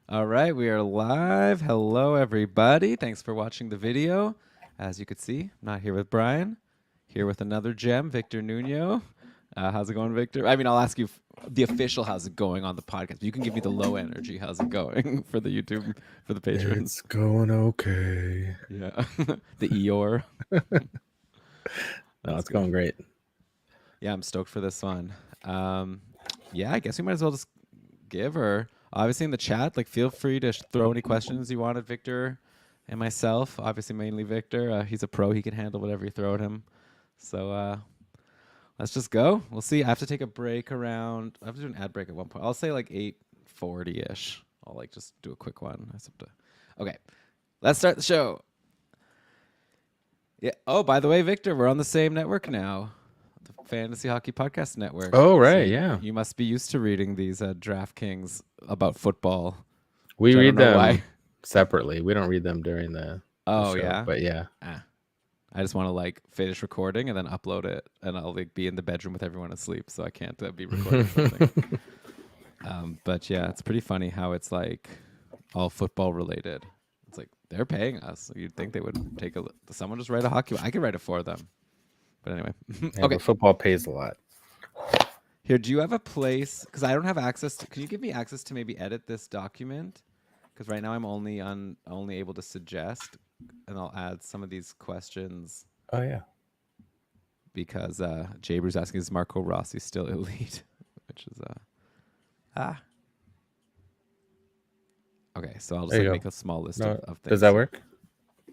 All right, we are live. Hello, everybody. Thanks for watching the video. As you could see, I'm not here with Brian. Here with another gem, Victor Nuno. How's it going, Victor? I mean, I'll ask you the official how's it going on the podcast. You can give me the low energy. How's it going for the YouTube, for the patrons? It's going okay. Yeah. The Eeyore. No, That's it's good. going great. Yeah, I'm stoked for this one. Yeah, I guess we might as well just give her. Obviously, in the chat, like, feel free to throw any questions you wanted, Victor and myself. Obviously, mainly Victor. He's a pro. He can handle whatever you throw at him. So let's just go. We'll see. I have to take a break around. I have to do an ad break at one point. I'll say like 8:40-ish. I'll like just do a quick one. I just have to. Okay, let's start the show. Yeah. Oh, by the way, Victor, we're on the same network now. Fantasy Hockey Podcast Network. Oh, So right. Yeah. you must be used to reading these DraftKings about football. We Which I don't read know them why. separately. We don't read them during the Oh show. yeah. But yeah. I just want to like finish recording and then upload it, and I'll like be in the bedroom with everyone asleep, so I can't be recording something. But yeah, it's pretty funny how it's like all football related. It's like they're paying us. You'd think they would take someone just write a hockey. I could write it for them. But anyway, Yeah, okay. but football pays a lot. Here, do you have a place? Because I don't have access to. Can you give me access to maybe edit this document? Because right now I'm only able to suggest, and I'll add some of these questions Oh, yeah. because Jaber's asking, is Marco Rossi still elite? Which is Okay, so I'll just There you like go. make a small list No, of things. does that work?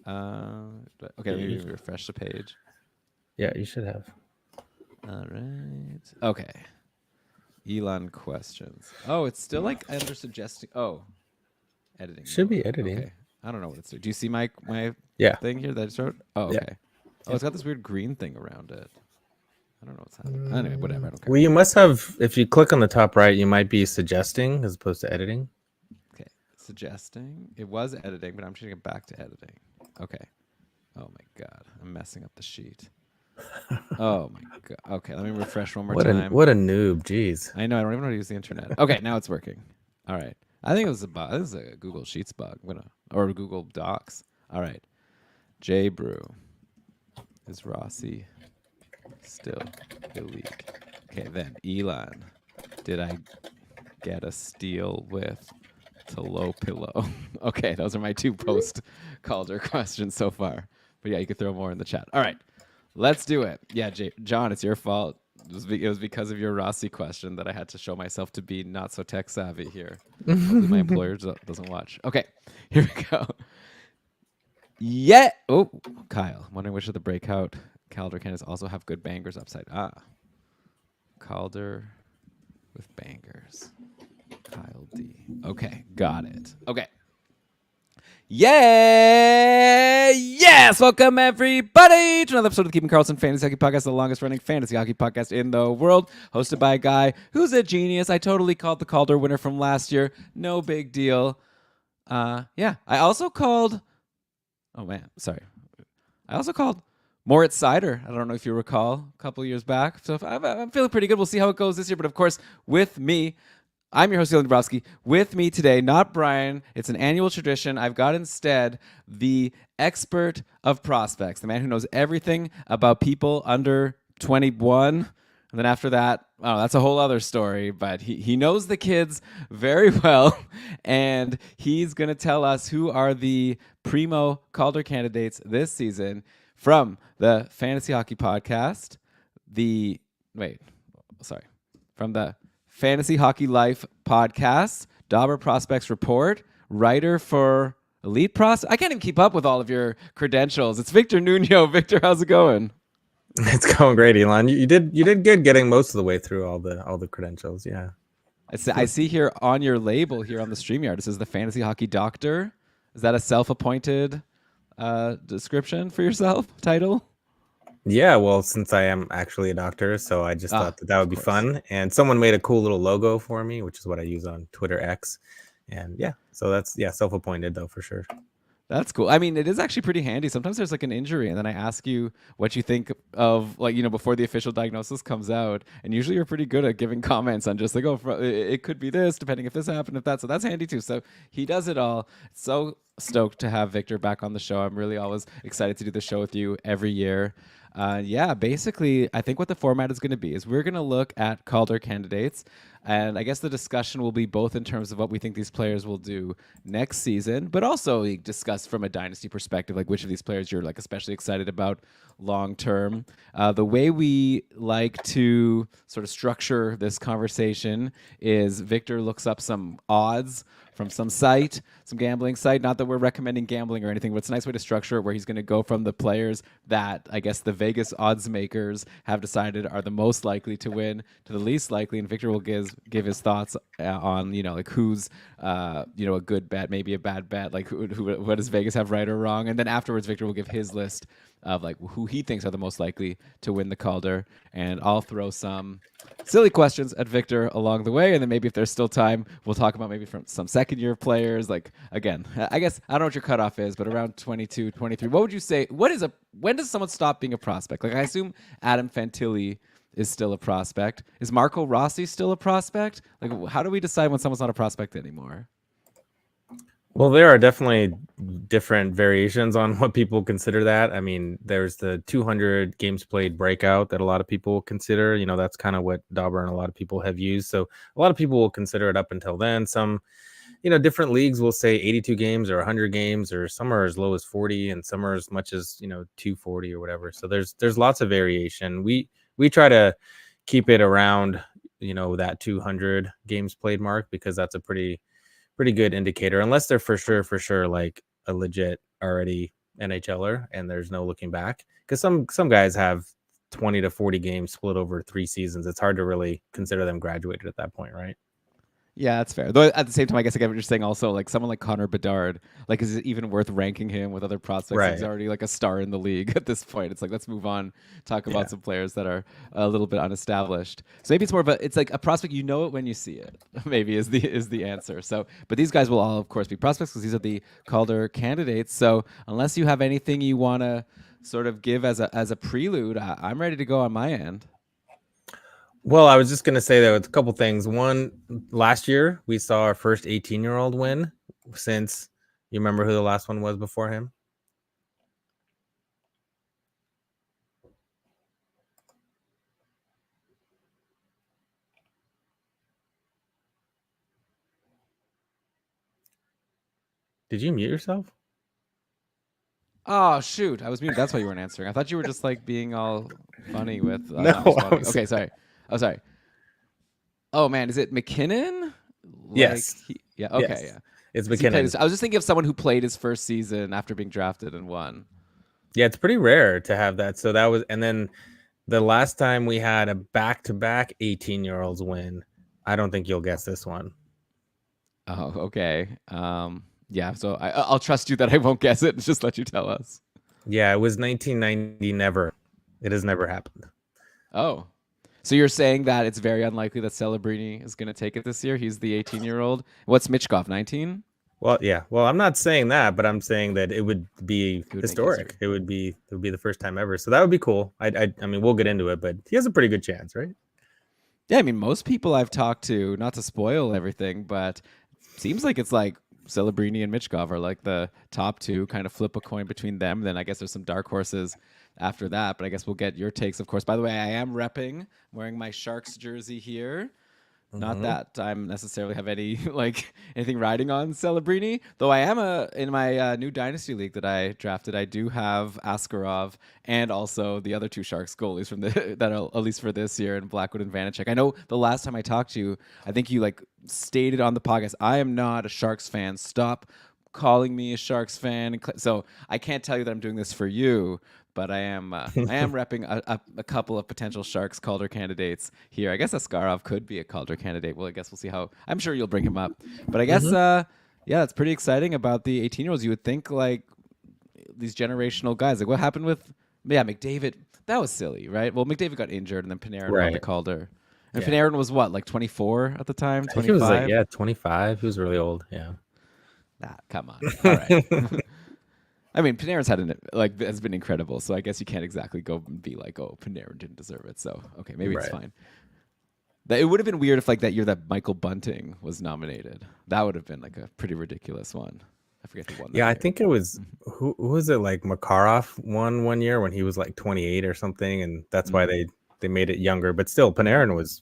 Okay, maybe refresh the page. Yeah, you should have. All right. Okay. Elon questions. Oh, it's still like under suggesting. Oh, editing. Should be mode. editing. Okay. I don't know what it's doing. Do you see my Yeah. thing here that I just wrote? Oh, Yeah. okay. Oh, it's got this weird green thing around it. I don't know what's happening. Anyway, whatever. I don't care. Well, you must have, if you click on the top right, you might be suggesting as opposed to editing. Okay. Suggesting. It was editing, but I'm changing it back to editing. Okay. Oh my God. I'm messing up the sheet. Oh my God. Okay. Let me refresh one more time. What a noob. Jeez. I know. I don't even know how to use the internet. Okay. Now it's working. All right. I think it was a bug. This is a Google Sheets bug. Or Google Docs. All right. J Brew. Is Rossi still elite? Okay, then Elon. Did I get a steal with Tolo Pillow? Okay, those are my two post Calder questions so far. But yeah, you could throw more in the chat. All right, let's do it. Yeah, John, it's your fault. It was because of your Rossi question that I had to show myself to be not so tech savvy here. Hopefully my employer doesn't watch. Okay, here we go. Yeah. Oh, Kyle. I'm wondering which of the breakout Calder candidates also have good bangers upside. Calder with bangers. Kyle D. Okay, got it. Okay. Yeah! Yes! Welcome, everybody, to another episode of the Keeping Carlson Fantasy Hockey Podcast, the longest running fantasy hockey podcast in the world, hosted by a guy who's a genius. I totally called the Calder winner from last year. No big deal. Yeah. I also called... Oh, man. Sorry. I also called Moritz Seider. I don't know if you recall, a couple of years back. So I'm feeling pretty good. We'll see how it goes this year. But, of course, with me... I'm your host, Dylan Dabrowski. With me today, not Brian. It's an annual tradition. I've got instead the expert of prospects, the man who knows everything about people under 21. And then after that, oh, that's a whole other story. But he knows the kids very well. And he's going to tell us who are the primo Calder candidates this season from the Fantasy Hockey Podcast. From the Fantasy Hockey Life podcast, Dauber Prospects Report, writer for Elite Prospects. I can't even keep up with all of your credentials. It's Victor Nuno. Victor, how's it going? It's going great, Elon. You did good getting most of the way through all the credentials. Yeah. I see here on your label here on the StreamYard, it says the Fantasy Hockey Doctor. Is that a self-appointed description for yourself, title? Yeah, well, since I am actually a doctor, so I just thought that would be fun. And someone made a cool little logo for me, which is what I use on Twitter X. And yeah, so that's self-appointed though for sure. That's cool. I mean, it is actually pretty handy. Sometimes there's like an injury, and then I ask you what you think of, like, before the official diagnosis comes out. And usually you're pretty good at giving comments on just like, oh, it could be this, depending if this happened, if that. So that's handy too. So he does it all. So stoked to have Victor back on the show. I'm really always excited to do the show with you every year. Yeah, basically, I think what the format is going to be is we're going to look at Calder candidates. And I guess the discussion will be both in terms of what we think these players will do next season, but also we discuss from a dynasty perspective, like which of these players you're like especially excited about long term. The way we like to sort of structure this conversation is Victor looks up some odds from some site, some gambling site. Not that we're recommending gambling or anything, but it's a nice way to structure it where he's going to go from the players that I guess the Vegas odds makers have decided are the most likely to win to the least likely, and Victor will give his thoughts on like who's a good bet, maybe a bad bet, like what does Vegas have right or wrong, and then afterwards Victor will give his list of like who he thinks are the most likely to win the Calder, and I'll throw some silly questions at Victor along the way, and then maybe if there's still time, we'll talk about maybe from some second-year players. Like, again, I guess I don't know what your cutoff is, but around 22, 23. What would you say? When does someone stop being a prospect? Like, I assume Adam Fantilli is still a prospect. Is Marco Rossi still a prospect? Like, how do we decide when someone's not a prospect anymore? Well, there are definitely different variations on what people consider that. I mean, there's the 200 games played breakout that a lot of people consider. That's kind of what Dauber and a lot of people have used. So a lot of people will consider it up until then. Some, different leagues will say 82 games or 100 games, or some are as low as 40 and some are as much as, 240 or whatever. So there's lots of variation. We try to keep it around, that 200 games played mark, because that's a pretty good indicator, unless they're for sure like a legit already NHLer and there's no looking back, because some guys have 20 to 40 games split over 3 seasons. It's hard to really consider them graduated at that point, right? Yeah, that's fair. Though at the same time, I guess I get what you're saying also, like someone like Connor Bedard, like is it even worth ranking him with other prospects? Right. He's already like a star in the league at this point. It's like, let's move on, talk about some players that are a little bit unestablished. So maybe it's more of it's like a prospect, you know it when you see it, maybe is the answer. So, but these guys will all, of course, be prospects because these are the Calder candidates. So unless you have anything you want to sort of give as a prelude, I'm ready to go on my end. Well, I was just going to say that with a couple things. One, last year we saw our first 18-year-old win since, you remember who the last one was before him? Did you mute yourself? Oh shoot! I was muted. That's why you weren't answering. I thought you were just like being all funny with. No, Okay, sorry. Oh, sorry. Oh man, is it McKinnon? Yes. Yeah. Okay. Yes. Yeah. It's McKinnon. I was just thinking of someone who played his first season after being drafted and won. Yeah, it's pretty rare to have that. So that was, and then the last time we had a back-to-back 18-year-olds win, I don't think you'll guess this one. Oh, okay. Yeah. So I'll trust you that I won't guess it and just let you tell us. Yeah, it was 1990. Never. It has never happened. Oh. So you're saying that it's very unlikely that Celebrini is going to take it this year? He's the 18-year-old. What's Michkov, 19? Well, yeah. Well, I'm not saying that, but I'm saying that it would be historic. It would be the first time ever. So that would be cool. I mean, we'll get into it, but he has a pretty good chance, right? Yeah, I mean, most people I've talked to, not to spoil everything, but seems like it's like Celebrini and Michkov are like the top two, kind of flip a coin between them. Then I guess there's some dark horses after that, but I guess we'll get your takes, of course. By the way, I am wearing my Sharks jersey here. Not that I'm necessarily have any anything riding on Celebrini, though I am in my new dynasty league that I drafted. I do have Askarov and also the other two Sharks goalies from that are, at least for this year, in Blackwood and Vanacek. I know the last time I talked to you, I think you stated on the podcast, I am not a Sharks fan. Stop calling me a Sharks fan. So I can't tell you that I'm doing this for you, but I am repping a couple of potential Sharks Calder candidates here. I guess Askarov could be a Calder candidate. Well, I guess we'll see how. I'm sure you'll bring him up. But I guess, yeah, it's pretty exciting about the 18-year-olds. You would think these generational guys. Like what happened with, McDavid? That was silly, right? Well, McDavid got injured, and then Panarin got the Calder. And Panarin was what, 24 at the time? 25? He was 25. He was really old. Yeah. Come on. All right. I mean, Panarin's has been incredible, so I guess you can't exactly go and be like, oh, Panarin didn't deserve it. So okay, maybe it's Right. fine. It would have been weird if like that year that Michael Bunting was nominated. That would have been like a pretty ridiculous one. I forget who won that Yeah, I year. think it was who was it, like Makarov won one year when he was like 28 or something, and that's why they made it younger. But still, Panarin was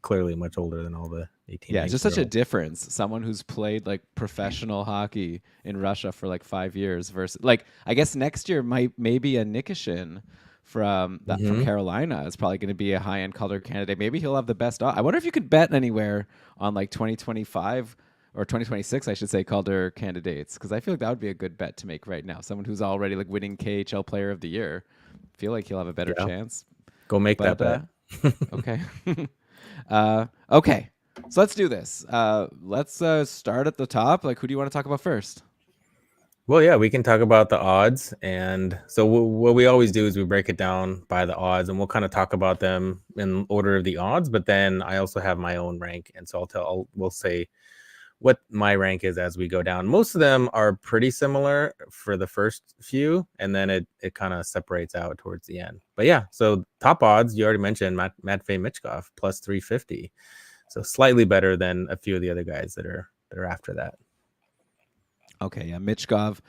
clearly much older than all the 18, Yeah, it's 19 just year such a olds. difference. Someone who's played like professional hockey in Russia for like 5 years versus like I guess next year might maybe a Nikishin from Hmm. Carolina is probably going to be a high end Calder candidate. Maybe he'll have the best. I wonder if you could bet anywhere on like 2025 or 2026, I should say, Calder candidates because I feel like that would be a good bet to make right now. Someone who's already like winning KHL Player of the Year, feel like he'll have a better Yeah, chance. go make that But bet. okay. Okay. So let's do this. Let's start at the top. Like, who do you want to talk about first? Well, yeah, we can talk about the odds. And so what we always do is we break it down by the odds, and we'll kind of talk about them in order of the odds. But then I also have my own rank, and so we'll say what my rank is as we go down. Most of them are pretty similar for the first few, and then it kind of separates out towards the end. But yeah, so top odds you already mentioned Matvey Michkov plus 350, so slightly better than a few of the other guys that are after that. Okay, yeah, Michkov.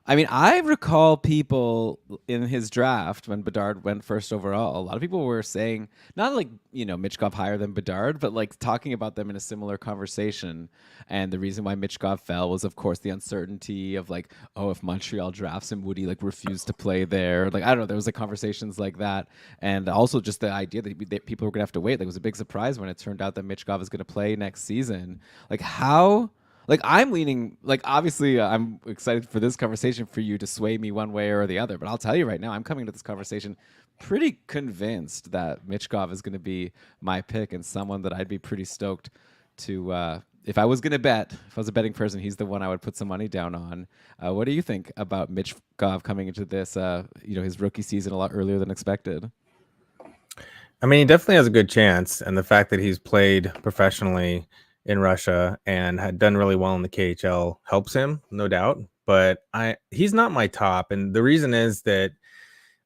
I mean, I recall people in his draft when Bedard went first overall. A lot of people were saying not like Michkov higher than Bedard, but like talking about them in a similar conversation. And the reason why Michkov fell was, of course, the uncertainty of like, oh, if Montreal drafts him, would he like refuse to play there? Like I don't know. There was like conversations like that, and also just the idea that people were gonna have to wait. Like it was a big surprise when it turned out that Michkov is gonna play next season. Like how? Like I'm leaning like obviously I'm excited for this conversation for you to sway me one way or the other, but I'll tell you right now I'm coming to this conversation pretty convinced that Michkov is going to be my pick and someone that I'd be pretty stoked to if I was going to bet, if I was a betting person, he's the one I would put some money down on. What do you think about Michkov coming into this his rookie season a lot earlier than expected? I mean, he definitely has a good chance, and the fact that he's played professionally in Russia and had done really well in the KHL helps him, no doubt. But he's not my top, and the reason is that,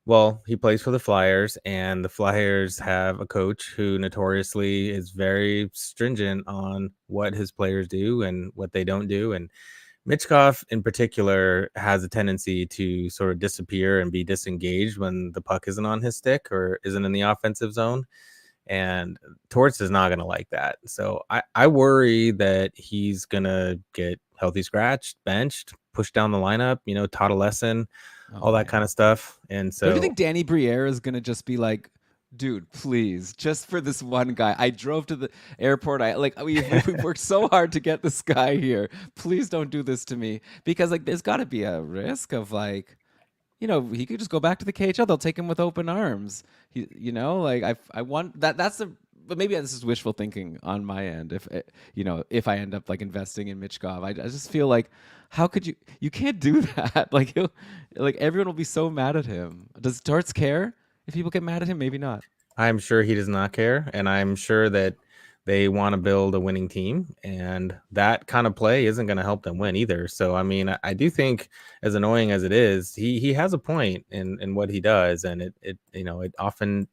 well, he plays for the Flyers, and the Flyers have a coach who notoriously is very stringent on what his players do and what they don't do. And Mitchkov in particular has a tendency to sort of disappear and be disengaged when the puck isn't on his stick or isn't in the offensive zone. And Torts is not going to like that. So I worry that he's going to get healthy scratched, benched, pushed down the lineup, taught a lesson, all Oh that kind man. of stuff. And Don't you so think Danny Briere is gonna just be like, dude, please, just for this one guy? I drove to the airport. We've worked so hard to get this guy here. Please don't do this to me because like there's got to be a risk of like he could just go back to the KHL. They'll take him with open arms. Like I want that. That's the. But maybe this is wishful thinking on my end. If I end up like investing in Michkov, I just feel like, how could you? You can't do that. Like everyone will be so mad at him. Does Darts care if people get mad at him? Maybe not. I'm sure he does not care. And I'm sure that they want to build a winning team. And that kind of play isn't going to help them win either. So, I mean, I do think, as annoying as it is, he has a point in what he does. And it often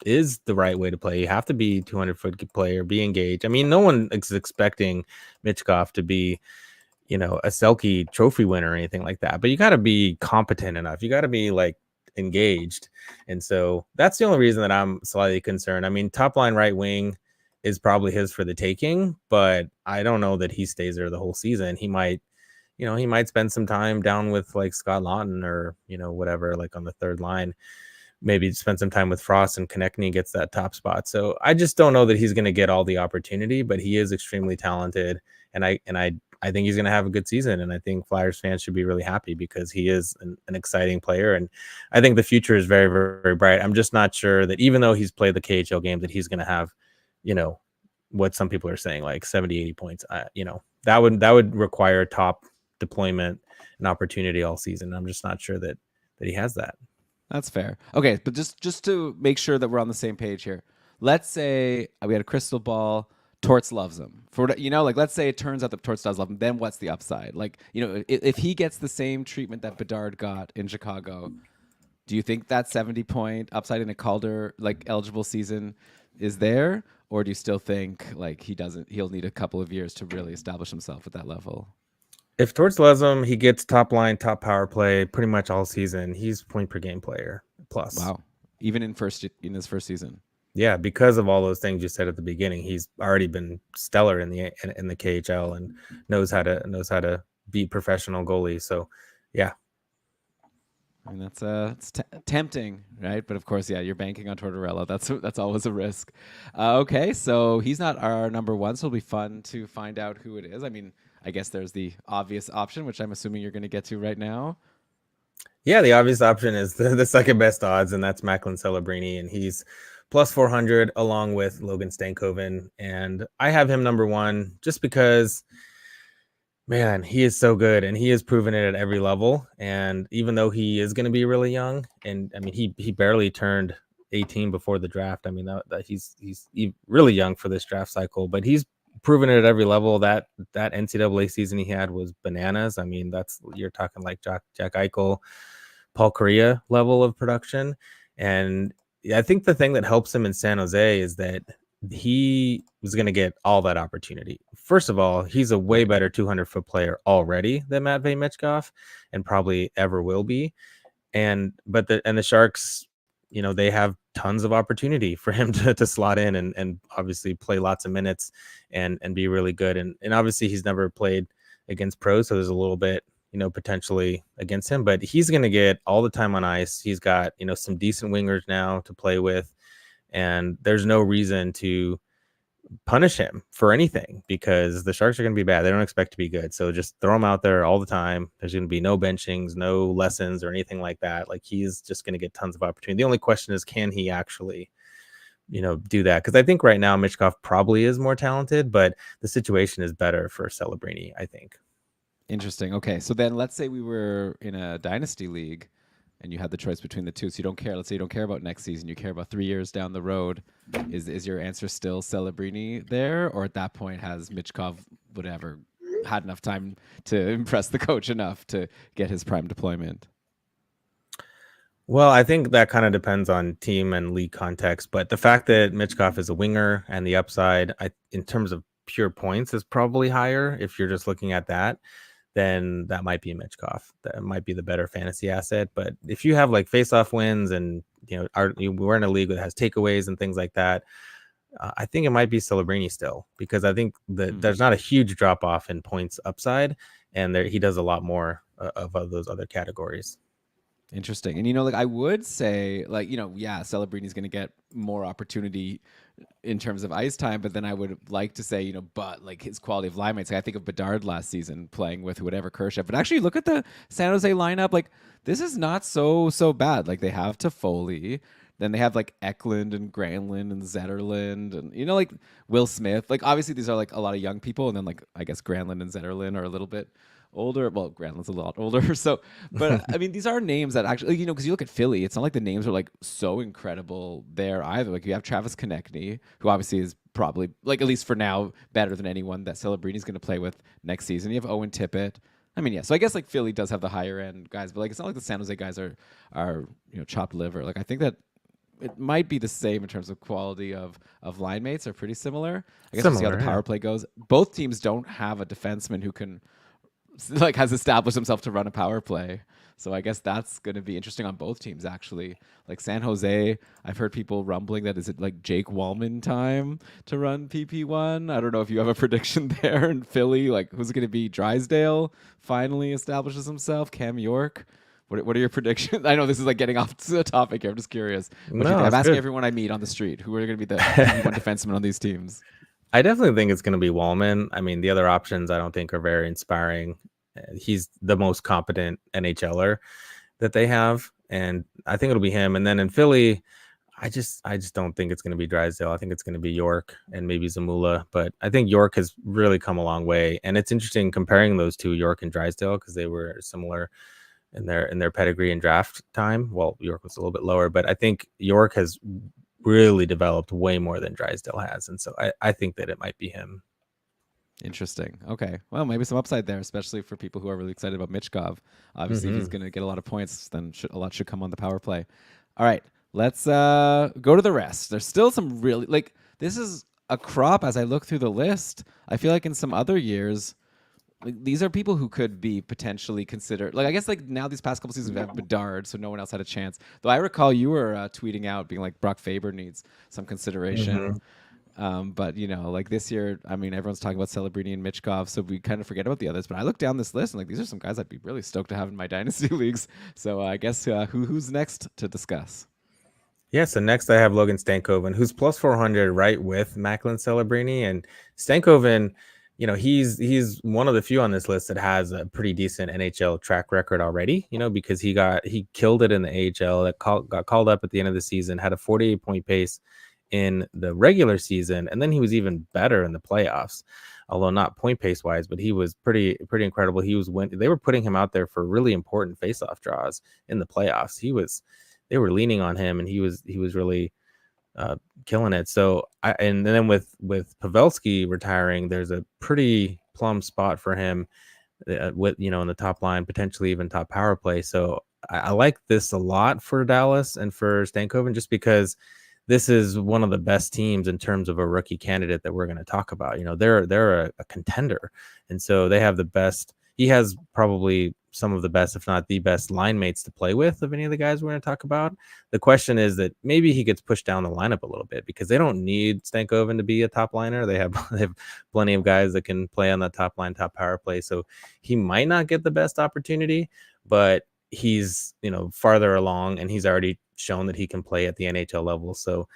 is the right way to play. You have to be 200-foot player, be engaged. I mean, no one is expecting Mitchkov to be, a Selkie trophy winner or anything like that. But you got to be competent enough. You got to be like engaged. And so that's the only reason that I'm slightly concerned. I mean, top line right wing is probably his for the taking, but I don't know that he stays there the whole season. He might spend some time down with like Scott Lawton or, whatever, like on the third line. Maybe spend some time with Frost and Konechny gets that top spot. So I just don't know that he's going to get all the opportunity, but he is extremely talented. And I think he's going to have a good season. And I think Flyers fans should be really happy because he is an exciting player. And I think the future is very, very, very bright. I'm just not sure that even though he's played the KHL game, that he's going to have, what some people are saying, like 70, 80 points. That would require top deployment and opportunity all season. I'm just not sure that he has that. That's fair. Okay, but just to make sure that we're on the same page here, let's say we had a crystal ball. Torts loves him. Like let's say it turns out that Torts does love him, then what's the upside? Like, if he gets the same treatment that Bedard got in Chicago, do you think that 70-point upside in a Calder like eligible season is there? Or do you still think like he'll need a couple of years to really establish himself at that level? If Torts loves him, he gets top line, top power play pretty much all season. He's point per game player plus. Wow. Even in his first season. Yeah, because of all those things you said at the beginning, he's already been stellar in the KHL and knows how to be professional goalies. So, yeah. I mean, it's tempting, right? But of course, yeah, you're banking on Tortorella. That's always a risk. Okay, so he's not our number one, so it'll be fun to find out who it is. I mean, I guess there's the obvious option, which I'm assuming you're going to get to right now. Yeah, the obvious option is the second best odds, and that's Macklin Celebrini, and he's plus 400 along with Logan Stankoven. And I have him number one just because, man, he is so good, and he has proven it at every level. And even though he is going to be really young, and I mean, he barely turned 18 before the draft. I mean, that he's really young for this draft cycle, but he's proven it at every level. That NCAA season he had was bananas. I mean, you're talking like Jack Eichel, Paul Kariya level of production. And I think the thing that helps him in San Jose is that he was going to get all that opportunity. First of all, he's a way better 200-foot player already than Matvei Michkov, and probably ever will be. And the Sharks, they have tons of opportunity for him to slot in and obviously play lots of minutes and be really good. And obviously he's never played against pros, so there's a little bit, potentially against him, but he's going to get all the time on ice. He's got, some decent wingers now to play with, and there's no reason to punish him for anything because the Sharks are going to be bad. They don't expect to be good. So just throw him out there all the time. There's going to be no benchings, no lessons or anything like that. Like, he's just going to get tons of opportunity. The only question is, can he actually, do that? Because I think right now Michkov probably is more talented, but the situation is better for Celebrini, I think. Interesting. Okay, so then let's say we were in a dynasty league and you had the choice between the two. So you don't care. Let's say you don't care about next season. You care about 3 years down the road. Is your answer still Celebrini there? Or at that point has Michkov, whatever, had enough time to impress the coach enough to get his prime deployment? Well, I think that kind of depends on team and league context. But the fact that Michkov is a winger and the upside, in terms of pure points, is probably higher. If you're just looking at that, then that might be Michkov. That might be the better fantasy asset. But if you have like face-off wins and, we're in a league that has takeaways and things like that, I think it might be Celebrini still, because I think that there's not a huge drop-off in points upside, and he does a lot more of those other categories. Interesting. And, I would say, Celebrini's going to get more opportunity in terms of ice time, but then I would like to say, but like his quality of line mates. Like, I think of Bedard last season playing with whatever Kershaw, but actually look at the San Jose lineup. Like, this is not so bad. Like, they have Toffoli, then they have like Eklund and Granlund and Zetterlund and, like Will Smith. Like, obviously these are like a lot of young people. And then like, I guess Granlund and Zetterlund are a little bit older. Well, Granlund's a lot older. So, but I mean, these are names that actually, because you look at Philly, it's not like the names are like so incredible there either. Like, you have Travis Konechny, who obviously is probably, like, at least for now, better than anyone that Celebrini's going to play with next season. You have Owen Tippett. I mean, yeah. So I guess like Philly does have the higher end guys, but like it's not like the San Jose guys are chopped liver. Like, I think that it might be the same in terms of quality of line mates are pretty similar. I guess we'll see how the power play goes. Both teams don't have a defenseman who can has established himself to run a power play. So I guess that's going to be interesting on both teams, actually. Like San Jose, I've heard people rumbling that is it like Jake Wallman time to run PP1? I don't know if you have a prediction there. In Philly, like, who's it going to be? Drysdale finally establishes himself. Cam York. What are your predictions? I know this is like getting off to the topic here. I'm just curious. I'm asking everyone I meet on the street, who are going to be the one defenseman on these teams? I definitely think it's going to be Wallman. I mean, the other options I don't think are very inspiring. He's the most competent NHLer that they have, and I think it'll be him. And then in Philly, I just don't think it's going to be Drysdale. I think it's going to be York and maybe Zamula. But I think York has really come a long way, and it's interesting comparing those two, York and Drysdale, because they were similar in their pedigree and draft time. Well, York was a little bit lower, but I think York has really developed way more than Drysdale has. And so I think that it might be him. Interesting. Okay. Well, maybe some upside there, especially for people who are really excited about Michkov. Obviously, if he's going to get a lot of points, then a lot should come on the power play. All right. Let's go to the rest. There's still some really, like, this is a crop as I look through the list. I feel like in some other years, like, these are people who could be potentially considered. Like, I guess, like, now these past couple seasons we have Bedard, so no one else had a chance. Though I recall you were tweeting out being like, Brock Faber needs some consideration. But like this year, I mean, everyone's talking about Celebrini and Michkov, so we kind of forget about the others. But I look down this list and like these are some guys I'd be really stoked to have in my dynasty leagues. So I guess who's next to discuss? Yeah, so next I have Logan Stankoven, who's plus 400 right with Macklin Celebrini. And Stankoven, he's one of the few on this list that has a pretty decent NHL track record already, because he killed it in the AHL, got called up at the end of the season, had a 48-point pace in the regular season, and then he was even better in the playoffs, although not point pace wise, but he was pretty incredible. They were putting him out there for really important faceoff draws in the playoffs. They were leaning on him, and he was really killing it. So and then with Pavelski retiring, there's a pretty plum spot for him with in the top line, potentially even top power play. So I like this a lot for Dallas and for Stankoven, just because this is one of the best teams in terms of a rookie candidate that we're going to talk about. They're a contender, and so they have the best. He has probably some of the best, if not the best, line mates to play with of any of the guys we're going to talk about. The question is that maybe he gets pushed down the lineup a little bit because they don't need Stankoven to be a top liner. They have plenty of guys that can play on the top line, top power play. So he might not get the best opportunity, but he's farther along, and he's already shown that he can play at the NHL level. So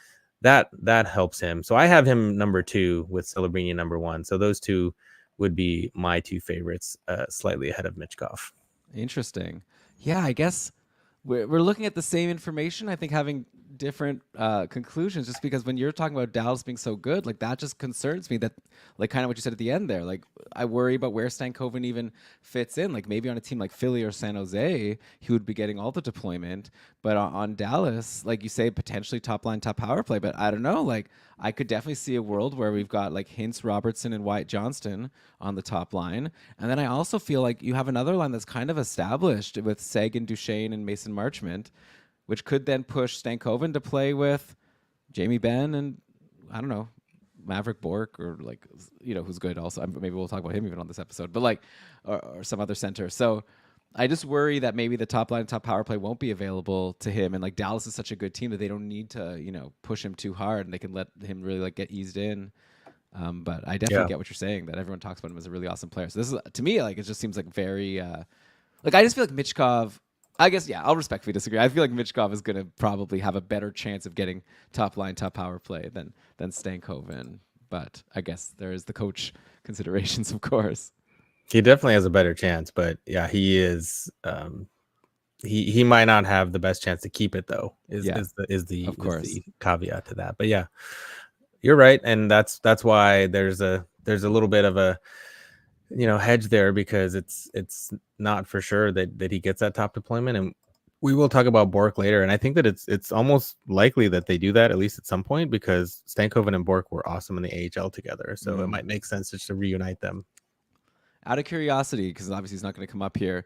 that helps him. So I have him number 2 with Celebrini number 1. So those two would be my 2 favorites, slightly ahead of Michkov. Interesting. Yeah, I guess we're looking at the same information. I think having different conclusions, just because when you're talking about Dallas being so good, like that just concerns me. That, like, kind of what you said at the end there. Like, I worry about where Stankoven even fits in. Like, maybe on a team like Philly or San Jose, he would be getting all the deployment. But on Dallas, like you say, potentially top line, top power play. But I don't know. Like, I could definitely see a world where we've got like Hintz, Robertson, and Wyatt Johnston on the top line. And then I also feel like you have another line that's kind of established with Sagan, Duchesne, and Mason Marchment, which could then push Stankoven to play with Jamie Benn and, I don't know, Maverick Bork, or like, who's good also. Maybe we'll talk about him even on this episode, but like, or some other center. So I just worry that maybe the top line, top power play won't be available to him. And like Dallas is such a good team that they don't need to, push him too hard, and they can let him really like get eased in. But I definitely get what you're saying, that everyone talks about him as a really awesome player. So this is, to me, like, it just seems like very, like, I just feel like Michkov, I guess, yeah, I'll respectfully disagree. I feel like Michkov is going to probably have a better chance of getting top line, top power play than Stankoven. But I guess there is the coach considerations, of course. He definitely has a better chance, but yeah, he is. He might not have the best chance to keep it, though. Is the caveat to that? But yeah, you're right, and that's why there's a little bit of a hedge there, because it's not for sure that he gets that top deployment. And we will talk about Bork later, and I think that it's almost likely that they do that at least at some point, because Stankoven and Bork were awesome in the AHL together, so it might make sense just to reunite them. Out of curiosity, because obviously he's not going to come up here,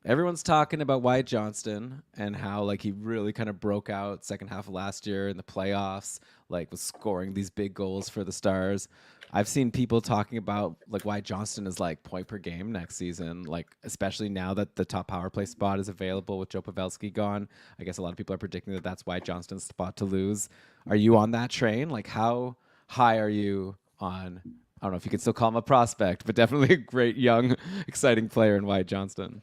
everyone's talking about Wyatt Johnston and how like he really kind of broke out second half of last year in the playoffs, like was scoring these big goals for the Stars. I've seen people talking about like Wyatt Johnston is like point per game next season, like especially now that the top power play spot is available with Joe Pavelski gone. I guess a lot of people are predicting that that's Wyatt Johnston's spot to lose. Are you on that train? Like, how high are you on, I don't know if you can still call him a prospect, but definitely a great young, exciting player in Wyatt Johnston?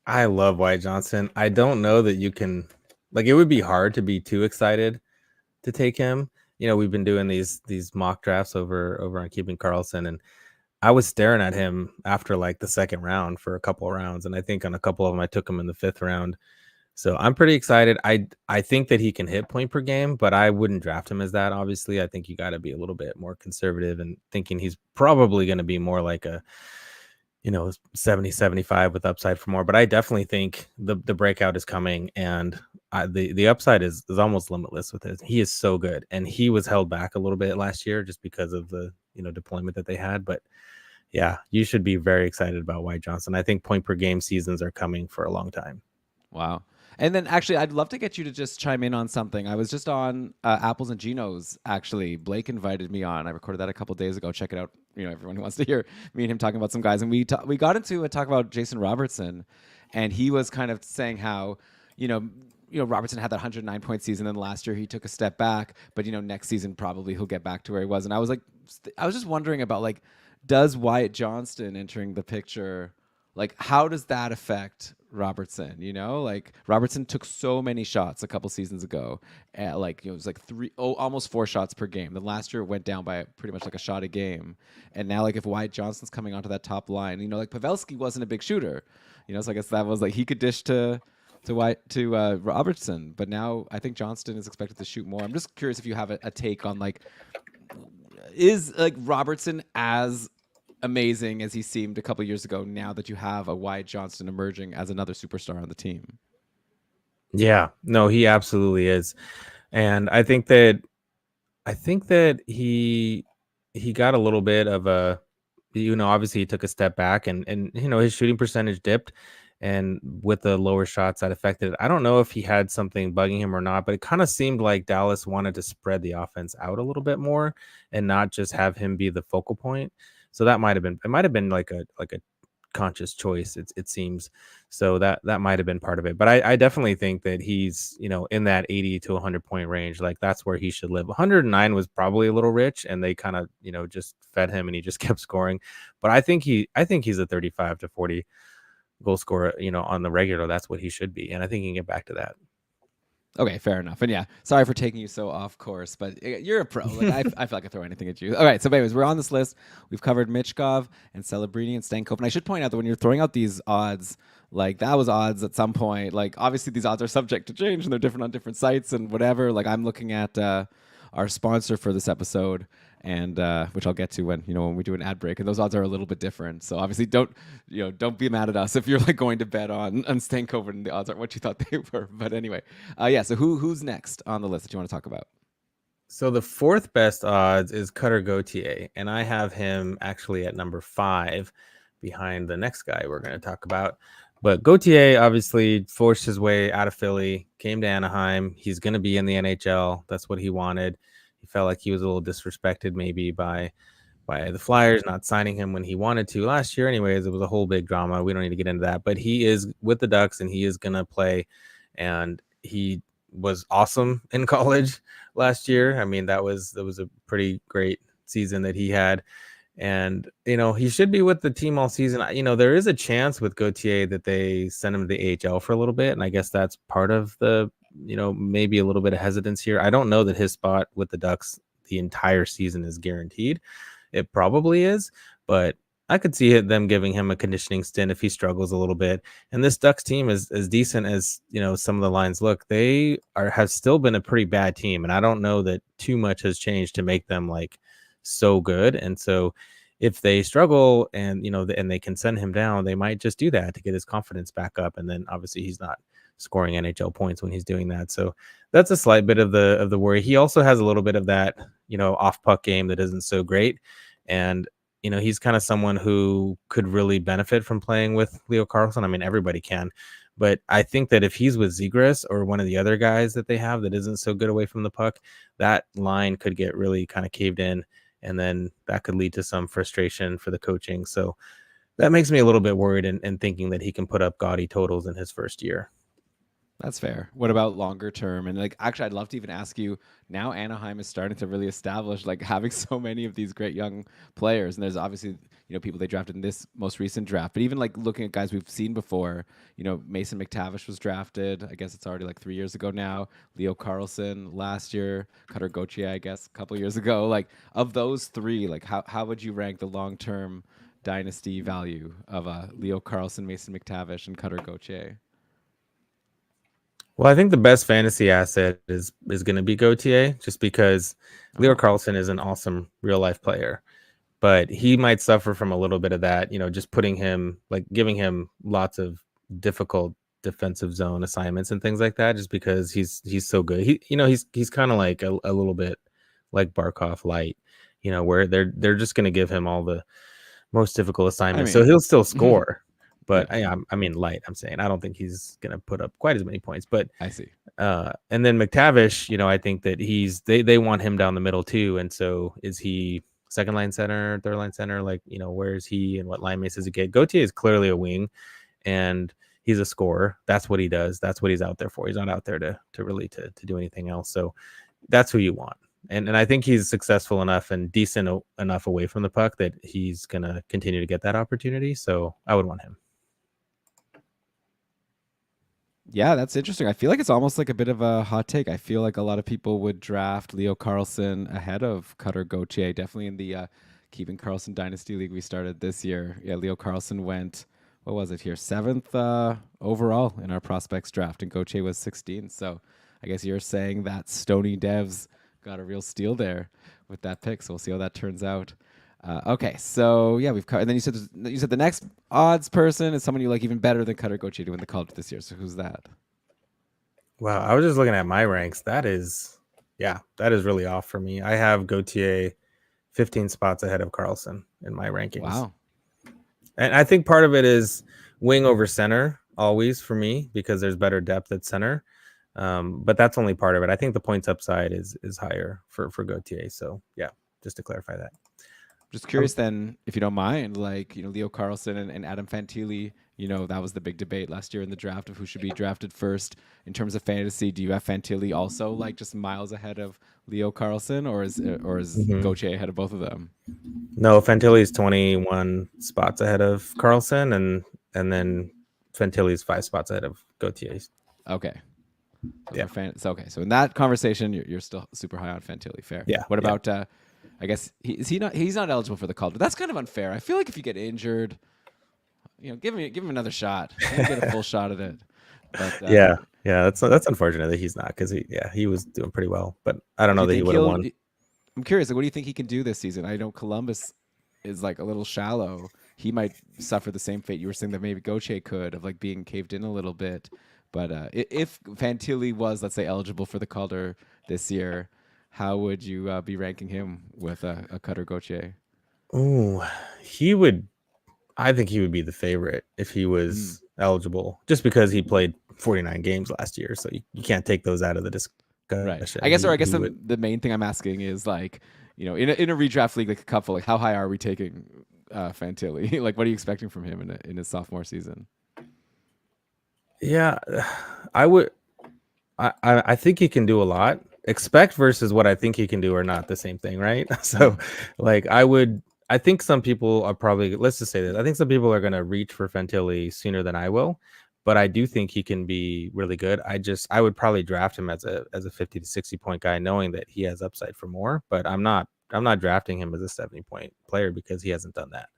I love Wyatt Johnston. I don't know that you can, like, it would be hard to be too excited to take him. We've been doing these mock drafts over on Keeping Karlsson, and I was staring at him after like the second round for a couple of rounds, and I think on a couple of them I took him in the 5th round. So I'm pretty excited. I think that he can hit point per game, but I wouldn't draft him as that. Obviously, I think you got to be a little bit more conservative and thinking he's probably going to be more like a 70, 75 with upside for more. But I definitely think the breakout is coming, and the upside is almost limitless with it. He is so good, and he was held back a little bit last year just because of the deployment that they had. But yeah, you should be very excited about White Johnson. I think point per game seasons are coming for a long time. Wow. And then actually, I'd love to get you to just chime in on something. I was just on Apples and Genos, actually. Blake invited me on. I recorded that a couple days ago. Check it out. Everyone who wants to hear me and him talking about some guys. And we got into a talk about Jason Robertson. And he was kind of saying how, Robertson had that 109-point season. And last year he took a step back. But, next season probably he'll get back to where he was. And I was just wondering about, like, does Wyatt Johnston entering the picture, like, how does that affect Robertson? Like, Robertson took so many shots a couple seasons ago. It was like almost 4 shots per game. Then last year it went down by pretty much like a shot a game. And now, like, if Wyatt Johnston's coming onto that top line, like Pavelski wasn't a big shooter, so I guess that was like he could dish to Robertson. But now I think Johnston is expected to shoot more. I'm just curious if you have a take on, like, is like Robertson as amazing as he seemed a couple years ago now that you have a Wyatt Johnston emerging as another superstar on the team? Yeah, no, he absolutely is. And I think that he got a little bit of a, obviously he took a step back, and his shooting percentage dipped, and with the lower shots that affected it. I don't know if he had something bugging him or not, but it kind of seemed like Dallas wanted to spread the offense out a little bit more and not just have him be the focal point. So that might have been like a conscious choice. It seems so that might have been part of it. But I definitely think that he's in that 80 to 100 point range. Like, that's where he should live. 109 was probably a little rich, and they kind of just fed him, and he just kept scoring. But I think he's a 35 to 40 goal scorer on the regular. That's what he should be, and I think he can get back to that. Okay, fair enough. And yeah, sorry for taking you so off course, but you're a pro. Like, I feel like I throw anything at you. All right, so anyways, we're on this list. We've covered Michkov and Celebrini and Stankov. And I should point out that when you're throwing out these odds, like, that was odds at some point. Like, obviously these odds are subject to change, and they're different on different sites and whatever. Like, I'm looking at our sponsor for this episode, and which I'll get to when we do an ad break, and those odds are a little bit different. So obviously don't be mad at us if you're like going to bet on Stankoven and the odds aren't what you thought they were. But anyway, yeah. So who's next on the list that you want to talk about? So the 4th best odds is Cutter Gauthier, and I have him actually at number 5 behind the next guy we're going to talk about. But Gauthier obviously forced his way out of Philly, came to Anaheim. He's going to be in the NHL. That's what he wanted. He felt like he was a little disrespected maybe by the Flyers not signing him when he wanted to last year. Anyways, it was a whole big drama. We don't need to get into that. But he is with the Ducks, and he is going to play. And he was awesome in college last year. I mean, that was a pretty great season that he had. And, he should be with the team all season. There is a chance with Gauthier that they send him to the AHL for a little bit. And I guess that's part of the, maybe a little bit of hesitance here. I don't know that his spot with the Ducks the entire season is guaranteed. It probably is, but I could see them giving him a conditioning stint if he struggles a little bit. And this Ducks team is as decent as, some of the lines look. They have still been a pretty bad team. And I don't know that too much has changed to make them like so good. And so if they struggle and and they can send him down, they might just do that to get his confidence back up. And then obviously he's not scoring NHL points when he's doing that. So that's a slight bit of the worry. He also has a little bit of that, off puck game that isn't so great. And he's kind of someone who could really benefit from playing with Leo Carlsson. I mean, everybody can. But I think that if he's with Zegras or one of the other guys that they have that isn't so good away from the puck, that line could get really kind of caved in. And then that could lead to some frustration for the coaching. So that makes me a little bit worried and thinking that he can put up gaudy totals in his first year. That's fair. What about longer term? And like, actually, I'd love to even ask you, now Anaheim is starting to really establish, like, having so many of these great young players. And there's obviously, people they drafted in this most recent draft, but even like looking at guys we've seen before, Mason McTavish was drafted. I guess it's already like 3 years ago now. Leo Carlsson last year, Cutter Gauthier, I guess, a couple years ago. Like, of those 3, like, how would you rank the long-term dynasty value of Leo Carlsson, Mason McTavish, and Cutter Gauthier? Well, I think the best fantasy asset is going to be Gauthier, just because Leo Carlsson is an awesome real life player, but he might suffer from a little bit of that, just putting him, like, giving him lots of difficult defensive zone assignments and things like that, just because he's so good. He's kind of like a little bit like Barkov light, where they're just going to give him all the most difficult assignments, so he'll still score. But yeah. I mean, light. I'm saying I don't think he's going to put up quite as many points. But I see. And then McTavish, I think that they want him down the middle too. And so is he second line center, third line center? Like, where is he and what line mates does he get? Gauthier is clearly a wing, and he's a scorer. That's what he does. That's what he's out there for. He's not out there to really to do anything else. So that's who you want. And I think he's successful enough and decent enough away from the puck that he's going to continue to get that opportunity. So I would want him. Yeah, that's interesting. I feel like it's almost like a bit of a hot take. I feel like a lot of people would draft Leo Carlsson ahead of Cutter Gauthier. Definitely in the Keeping Carlson Dynasty League we started this year. Yeah, Leo Carlsson went, what was it here, 7th overall in our prospects draft, and Gauthier was 16th. So I guess you're saying that Stony Devs got a real steal there with that pick. So we'll see how that turns out. Okay, so yeah, we've covered. And then you said the next odds person is someone you like even better than Cutter Gauthier to win the Calder this year. So who's that? Wow, I was just looking at my ranks. That is really off for me. I have Gauthier 15 spots ahead of Carlson in my rankings. Wow. And I think part of it is wing over center always for me, because there's better depth at center. But that's only part of it. I think the points upside is higher for Gauthier. So yeah, just to clarify that. Just curious then, if you don't mind, like, Leo Carlsson and Adam Fantilli, that was the big debate last year in the draft of who should be drafted first. In terms of fantasy, do you have Fantilli also like just miles ahead of Leo Carlsson, or is Gauthier ahead of both of them? No, Fantilli's 21 spots ahead of Carlson, and then Fantilli's 5 spots ahead of Gauthier. Okay. Yeah. So in that conversation, you're still super high on Fantilli. Fair. Yeah. What about I guess he's not eligible for the Calder. That's kind of unfair. I feel like if you get injured, give him another shot. Get a full shot at it. But, yeah, that's unfortunate that he's not, because he was doing pretty well, but I don't know that he would have won. I'm curious, like, what do you think he can do this season? I know Columbus is like a little shallow. He might suffer the same fate you were saying that maybe Gauthier could, of like being caved in a little bit. But if Fantilli was, let's say, eligible for the Calder this year, how would you be ranking him with a Cutter Gauthier? Oh, I think he would be the favorite if he was eligible, just because he played 49 games last year. So you can't take those out of the discussion. Right. I guess the main thing I'm asking is, like, in a redraft league, like a couple, like how high are we taking Fantilli? Like, what are you expecting from him in his sophomore season? Yeah, I would. I think he can do a lot. Expect versus what I think he can do are not the same thing, right? So, like, I think some people are probably, let's just say this, I think some people are going to reach for Fantilli sooner than I will, but I do think he can be really good. I would probably draft him as a 50 to 60 point guy, knowing that he has upside for more, but I'm not drafting him as a 70 point player because he hasn't done that.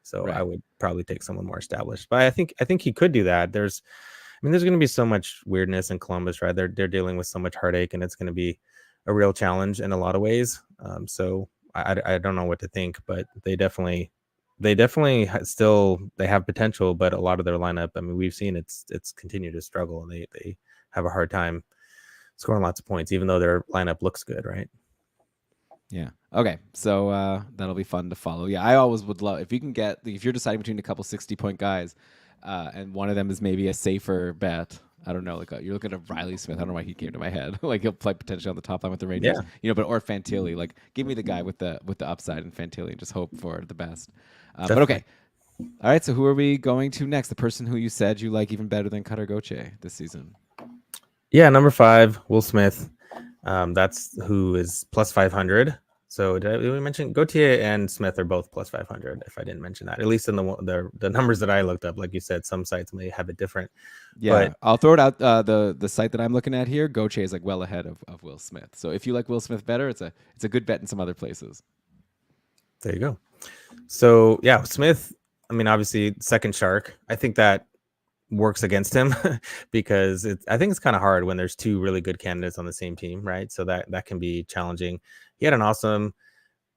So right. I would probably take someone more established, but I think he could do that. There's going to be so much weirdness in Columbus, right? They're dealing with so much heartache, and it's going to be a real challenge in a lot of ways. So I don't know what to think, but they definitely still, they have potential, but a lot of their lineup, I mean, we've seen it's continued to struggle, and they have a hard time scoring lots of points, even though their lineup looks good, right? Yeah. Okay. So that'll be fun to follow. Yeah, I always would love if you're deciding between a couple 60-point guys, and one of them is maybe a safer bet. I don't know. Like, you're looking at Riley Smith. I don't know why he came to my head. Like, he'll play potentially on the top line with the Rangers. Yeah. Or Fantilli. Like, give me the guy with the upside in Fantilli and just hope for the best. But okay. All right. So who are we going to next? The person who you said you like even better than Cutter Gauthier this season. Yeah, number 5, Will Smith. That's who is plus 500. So did we mention Gauthier and Smith are both plus 500? If I didn't mention that, at least in the numbers that I looked up, like you said, some sites may have it different. Yeah, but I'll throw it out. The site that I'm looking at here, Gauthier is like well ahead of Will Smith. So if you like Will Smith better, it's a good bet in some other places. There you go. So yeah, Smith. I mean, obviously second shark. I think that works against him because I think it's kind of hard when there's 2 really good candidates on the same team, right? So that can be challenging. He had an awesome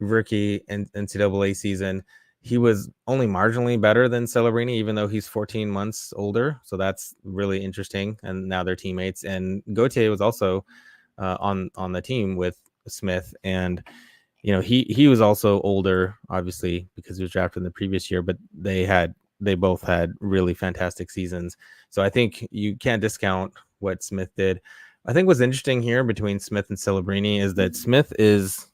rookie NCAA season. he was only marginally better than Celebrini, even though he's 14 months older. So that's really interesting. And now they're teammates. And Gauthier was also on the team with Smith, and he was also older, obviously, because he was drafted in the previous year. But they both had really fantastic seasons. So I think you can't discount what Smith did. I think what's interesting here between Smith and Celebrini is that Smith is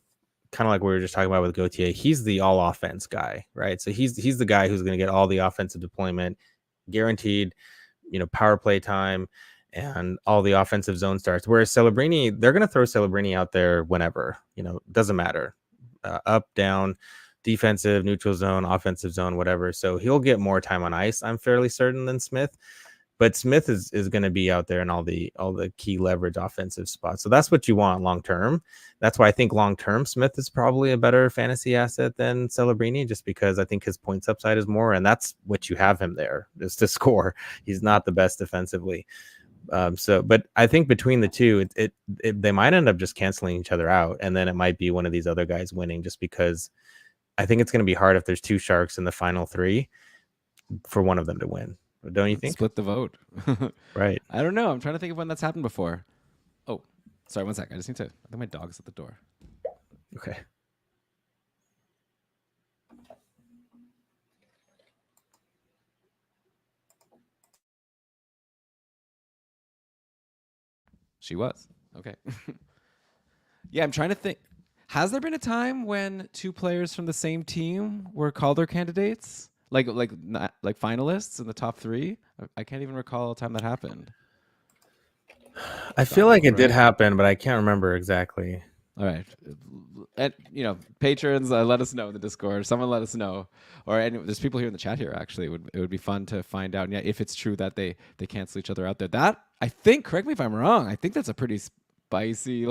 kind of like we were just talking about with Gauthier. He's the all offense guy, right? So he's the guy who's going to get all the offensive deployment, guaranteed, power play time and all the offensive zone starts. Whereas Celebrini, they're going to throw Celebrini out there whenever, doesn't matter, up, down, defensive, neutral zone, offensive zone, whatever. So he'll get more time on ice, I'm fairly certain, than Smith. But Smith is going to be out there in all the key leverage offensive spots. So that's what you want long term. That's why I think long term Smith is probably a better fantasy asset than Celebrini, just because I think his points upside is more, and that's what you have him there, is to score. He's not the best defensively. But I think between the two, they might end up just canceling each other out, and then it might be one of these other guys winning, just because I think it's going to be hard if there's two Sharks in the final three for one of them to win. Don't you think? Split the vote. Right. I don't know. I'm trying to think of when that's happened before. Oh, sorry, 1 sec. I think my dog's at the door. Okay. She was. Okay. Yeah, I'm trying to think. Has there been a time when two players from the same team were Calder candidates? Like finalists in the top three? I can't even recall a time that happened. I feel like it did happen, but I can't remember exactly. All right. And, patrons, let us know in the Discord. Someone let us know. Or there's people here in the chat here, actually. It would be fun to find out. And yeah, if it's true that they cancel each other out there. That, I think, correct me if I'm wrong, I think that's a pretty spicy,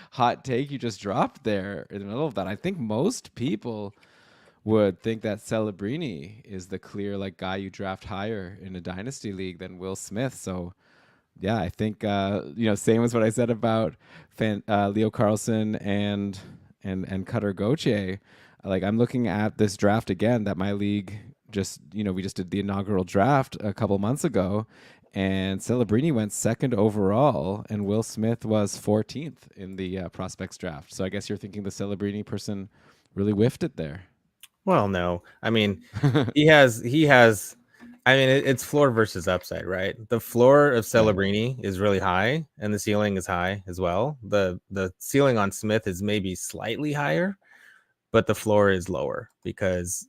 hot take you just dropped there in the middle of that. I think most people would think that Celebrini is the clear, guy you draft higher in a dynasty league than Will Smith. So, yeah, I think same as what I said about Leo Carlson and Cutter Gauthier. I'm looking at this draft again that my league just we just did the inaugural draft a couple months ago, and Celebrini went second overall, and Will Smith was 14th in the prospects draft. So I guess you're thinking the Celebrini person really whiffed it there. Well, no, I mean he has. I mean, it's floor versus upside, right? The floor of Celebrini is really high, and the ceiling is high as well. The ceiling on Smith is maybe slightly higher, but the floor is lower because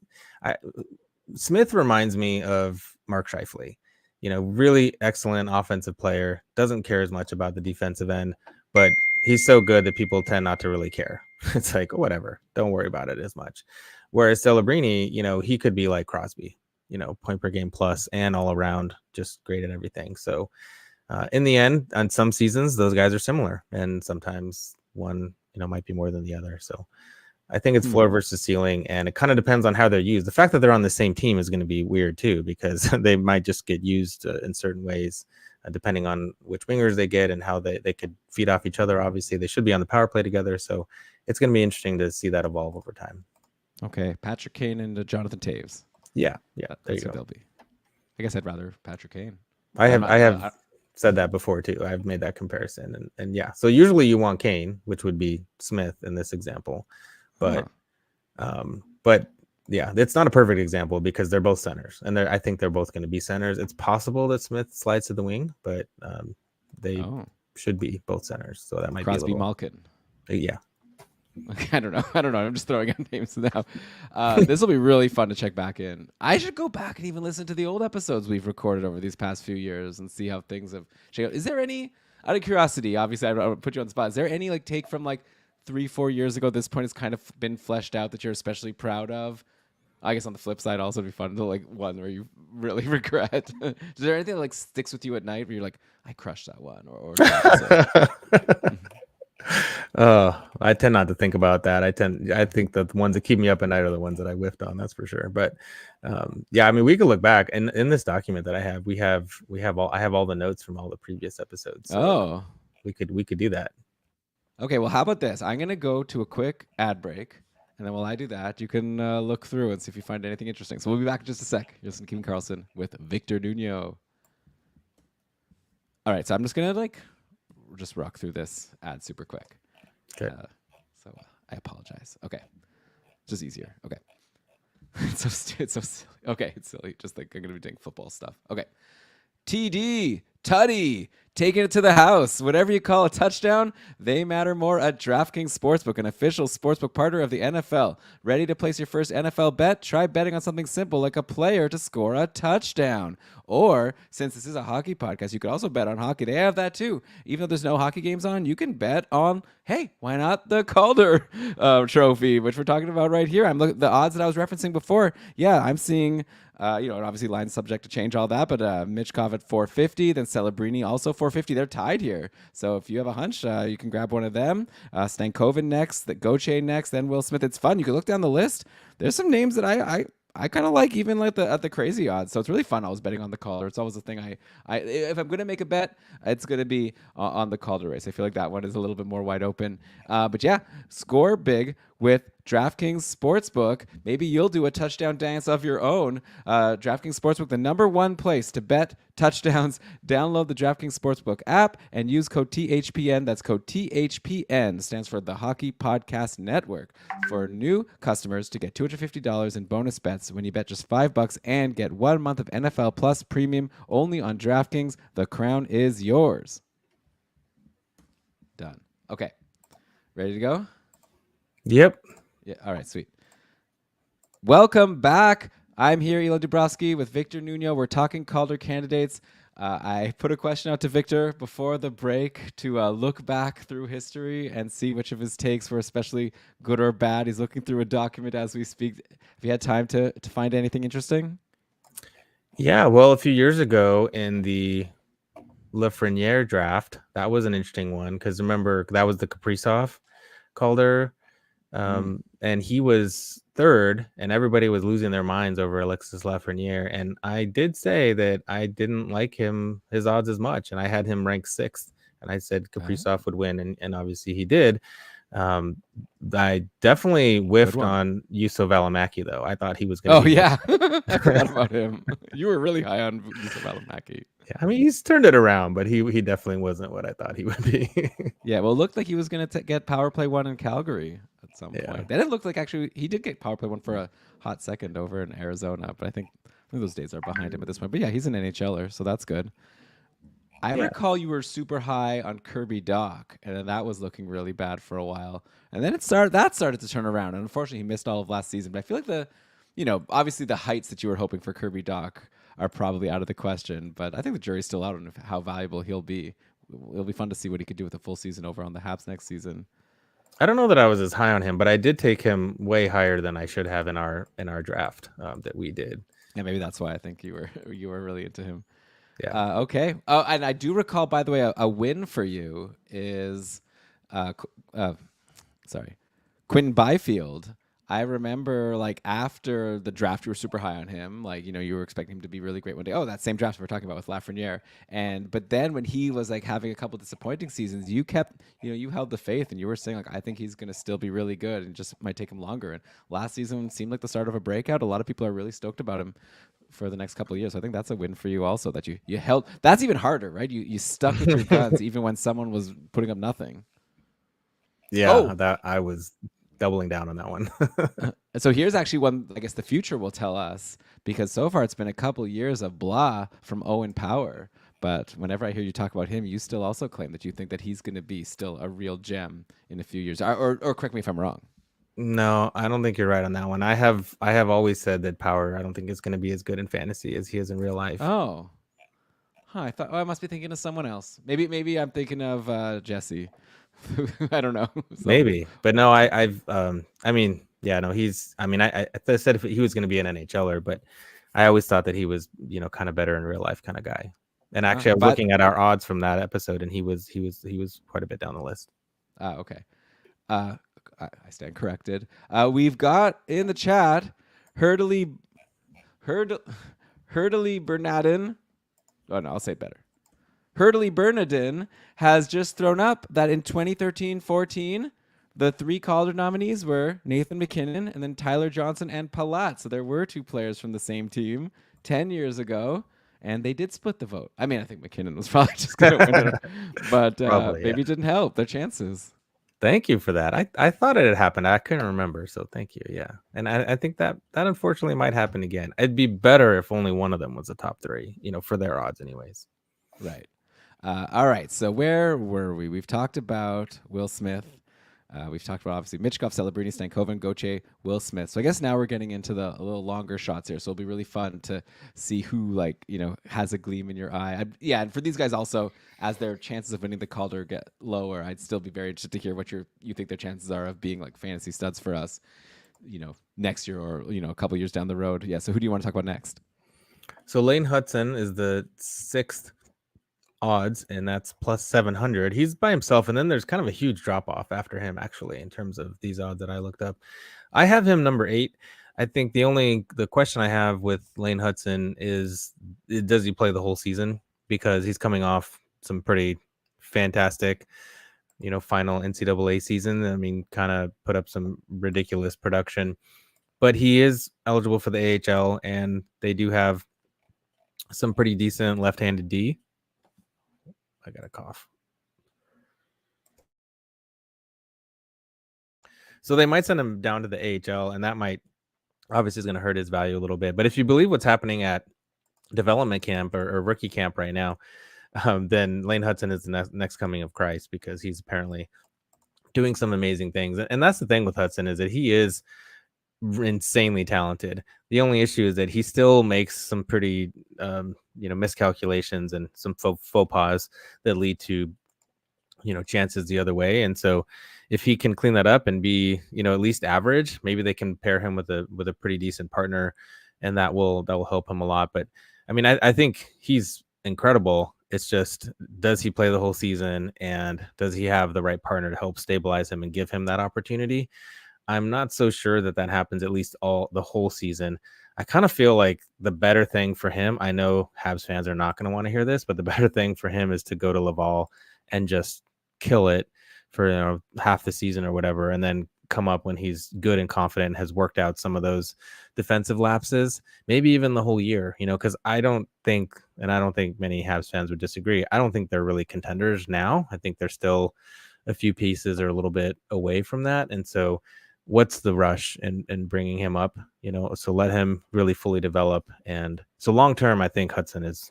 Smith reminds me of Mark Scheifele. Really excellent offensive player, doesn't care as much about the defensive end, but he's so good that people tend not to really care. It's like, whatever, don't worry about it as much. Whereas Celebrini, he could be like Crosby, point per game plus and all around just great at everything. So in the end, on some seasons, those guys are similar, and sometimes one, might be more than the other. So I think it's floor versus ceiling, and it kind of depends on how they're used. The fact that they're on the same team is going to be weird too, because they might just get used in certain ways, depending on which wingers they get and how they could feed off each other. Obviously, they should be on the power play together. So it's going to be interesting to see that evolve over time. Okay, Patrick Kane and Jonathan Toews. Yeah, there you go. They'll be. I guess I'd rather Patrick Kane. I have said that before too. I've made that comparison, and yeah. So usually you want Kane, which would be Smith in this example, but yeah, it's not a perfect example because they're both centers, and I think they're both going to be centers. It's possible that Smith slides to the wing, but they should be both centers. So that might Crosby, be a little, Malkin. Yeah. Okay, I don't know. I'm just throwing out names now. This will be really fun to check back in. I should go back and even listen to the old episodes we've recorded over these past few years and see how things have shaped out. Is there any, out of curiosity, obviously I don't put you on the spot, is there any take from 3-4 years ago at this point has kind of been fleshed out that you're especially proud of? I guess on the flip side, also it'd be fun to one where you really regret. Is there anything that sticks with you at night where you're like, I crushed that one? Or I tend not to think about that. I think that the ones that keep me up at night are the ones that I whiffed on. That's for sure. But yeah, I mean, we could look back, and in this document that I have, I have all the notes from all the previous episodes. So we could do that. Okay, well, how about this? I'm gonna go to a quick ad break, And then while I do that, you can look through and see if you find anything interesting. So we'll be back in just a sec. You're listening to Keegan Carlson with Victor Nuno. All right, so I'm just going to just rock through this ad super quick. Okay. So I apologize. Okay. Just easier. Okay. It's so silly. Okay, it's silly. Just like I'm going to be doing football stuff. Okay. TD, Tutty, taking it to the house. Whatever you call a touchdown, they matter more at DraftKings Sportsbook, an official sportsbook partner of the NFL. Ready to place your first NFL bet? Try betting on something simple like a player to score a touchdown. Or, since this is a hockey podcast, you could also bet on hockey. They have that too. Even though there's no hockey games on, you can bet on, hey, why not the Calder trophy, which we're talking about right here. I'm looking the odds that I was referencing before. Yeah, I'm seeing... and obviously line's subject to change, all that, but Mitchkov at 450, then Celebrini also 450. They're tied here. So if you have a hunch, you can grab one of them. Stankoven next, the Gauthier next, then Will Smith. It's fun. You can look down the list. There's some names that I kind of like, even like at the crazy odds. So it's really fun. I was betting on the Calder. It's always a thing I if I'm going to make a bet, it's going to be on the Calder race. I feel like that one is a little bit more wide open. But yeah, score big with DraftKings Sportsbook. Maybe you'll do a touchdown dance of your own. DraftKings Sportsbook, the number one place to bet touchdowns. Download the DraftKings Sportsbook app and use code THPN. That's code THPN. Stands for the Hockey Podcast Network. For new customers to get $250 in bonus bets when you bet just $5 and get 1 month of NFL Plus Premium only on DraftKings. The crown is yours. Done. Okay. Ready to go? Yep. Yeah. All right. Sweet. Welcome back. I'm here, Elon Dubrowski, with Victor Nuno. We're talking Calder candidates. I put a question out to Victor before the break to look back through history and see which of his takes were especially good or bad. He's looking through a document as we speak. Have you had time to find anything interesting? Yeah. Well, a few years ago in the Lafreniere draft, that was an interesting one because remember that was the Kaprizov Calder. And he was third, and everybody was losing their minds over Alexis Lafreniere. And I did say that I didn't like his odds as much, and I had him ranked sixth. And I said Kaprizov would win, and obviously he did. I definitely whiffed on Juuso Välimäki, though. I thought he was going to. Oh yeah, I forgot about him. You were really high on Juuso Välimäki. Yeah, I mean he's turned it around, but he definitely wasn't what I thought he would be. Yeah, well, it looked like he was going to get power play one in Calgary at some point. Then it looked like actually he did get power play one for a hot second over in Arizona, but I think those days are behind him at this point. But yeah, he's an NHLer, so that's good. I recall you were super high on Kirby Dach, and then that was looking really bad for a while. And then that started to turn around. And unfortunately, he missed all of last season. But I feel like obviously the heights that you were hoping for Kirby Dach are probably out of the question. But I think the jury's still out on how valuable he'll be. It'll be fun to see what he could do with a full season over on the Habs next season. I don't know that I was as high on him, but I did take him way higher than I should have in our draft that we did. Yeah, maybe that's why I think you were really into him. Yeah. Okay. Oh, and I do recall, by the way, a win for you is, Quinn Byfield. I remember, after the draft, you were super high on him. You were expecting him to be really great one day. Oh, that same draft we're talking about with Lafreniere. But then when he was having a couple disappointing seasons, you kept, you held the faith, and you were saying I think he's going to still be really good, and just might take him longer. And last season seemed like the start of a breakout. A lot of people are really stoked about him for the next couple of years. So I think that's a win for you also, that you held. That's even harder, right? You stuck with your guns even when someone was putting up nothing. Yeah, that I was doubling down on that one. So here's actually one I guess the future will tell us, because so far it's been a couple years of blah from Owen Power. But whenever I hear you talk about him, you still also claim that you think that he's going to be still a real gem in a few years. Or correct me if I'm wrong. No, I don't think you're right on that one. I have always said that Power, I don't think is going to be as good in fantasy as he is in real life. Oh. I thought I must be thinking of someone else. Maybe I'm thinking of Jesse. I don't know. Maybe. But no, I said if he was going to be an NHLer, but I always thought that he was, kind of better in real life kind of guy. And actually I was looking at our odds from that episode, and he was quite a bit down the list. Okay. I stand corrected. We've got in the chat Hurdley Bernadin. Oh no, I'll say it better. Hurdley Bernadin has just thrown up that in 2013-14, The three Calder nominees were Nathan McKinnon and then Tyler Johnson and Palat. So there were two players from the same team 10 years ago, and they did split the vote. I mean, I think McKinnon was probably just going to win it, but Probably, yeah. maybe it didn't help their chances. Thank you for that. I thought it had happened. I couldn't remember, so thank you. Yeah, and I think that unfortunately might happen again. It'd be better if only one of them was a top three, for their odds, anyways. Right. All right. So where were we? We've talked about Will Smith. We've talked about obviously Michkov, Celebrini, Stankoven, Gauthier, Will Smith. So I guess now we're getting into the a little longer shots here. So it'll be really fun to see who has a gleam in your eye. Yeah, and for these guys also, as their chances of winning the Calder get lower, I'd still be very interested to hear what you think their chances are of being like fantasy studs for us, next year or a couple years down the road. Yeah. So who do you want to talk about next? So Lane Hudson is the sixth odds, and that's plus 700. He's by himself, and then there's kind of a huge drop off after him, actually, in terms of these odds that I looked up. I have him number 8. I think the question I have with Lane Hudson is, does he play the whole season? Because he's coming off some pretty fantastic, final NCAA season. I mean, kind of put up some ridiculous production, but he is eligible for the AHL, and they do have some pretty decent left-handed D. I got a cough. So they might send him down to the AHL, and that might obviously is going to hurt his value a little bit. But if you believe what's happening at development camp or rookie camp right now, then Lane Hudson is the next coming of Christ, because he's apparently doing some amazing things. And that's the thing with Hudson, is that he is insanely talented. The only issue is that he still makes some pretty miscalculations and some faux pas that lead to chances the other way. And so if he can clean that up and be at least average, maybe they can pair him with a pretty decent partner, and that will help him a lot. But I mean, I think he's incredible. It's just, does he play the whole season, and does he have the right partner to help stabilize him and give him that opportunity? I'm not so sure that happens at least the whole season. I kind of feel like the better thing for him, I know Habs fans are not going to want to hear this, but the better thing for him is to go to Laval and just kill it for half the season or whatever, and then come up when he's good and confident and has worked out some of those defensive lapses, maybe even the whole year, because I don't think many Habs fans would disagree, I don't think they're really contenders now. I think they're still a few pieces or a little bit away from that. And so what's the rush in bringing him up, so let him really fully develop. And so long term, I think Hudson is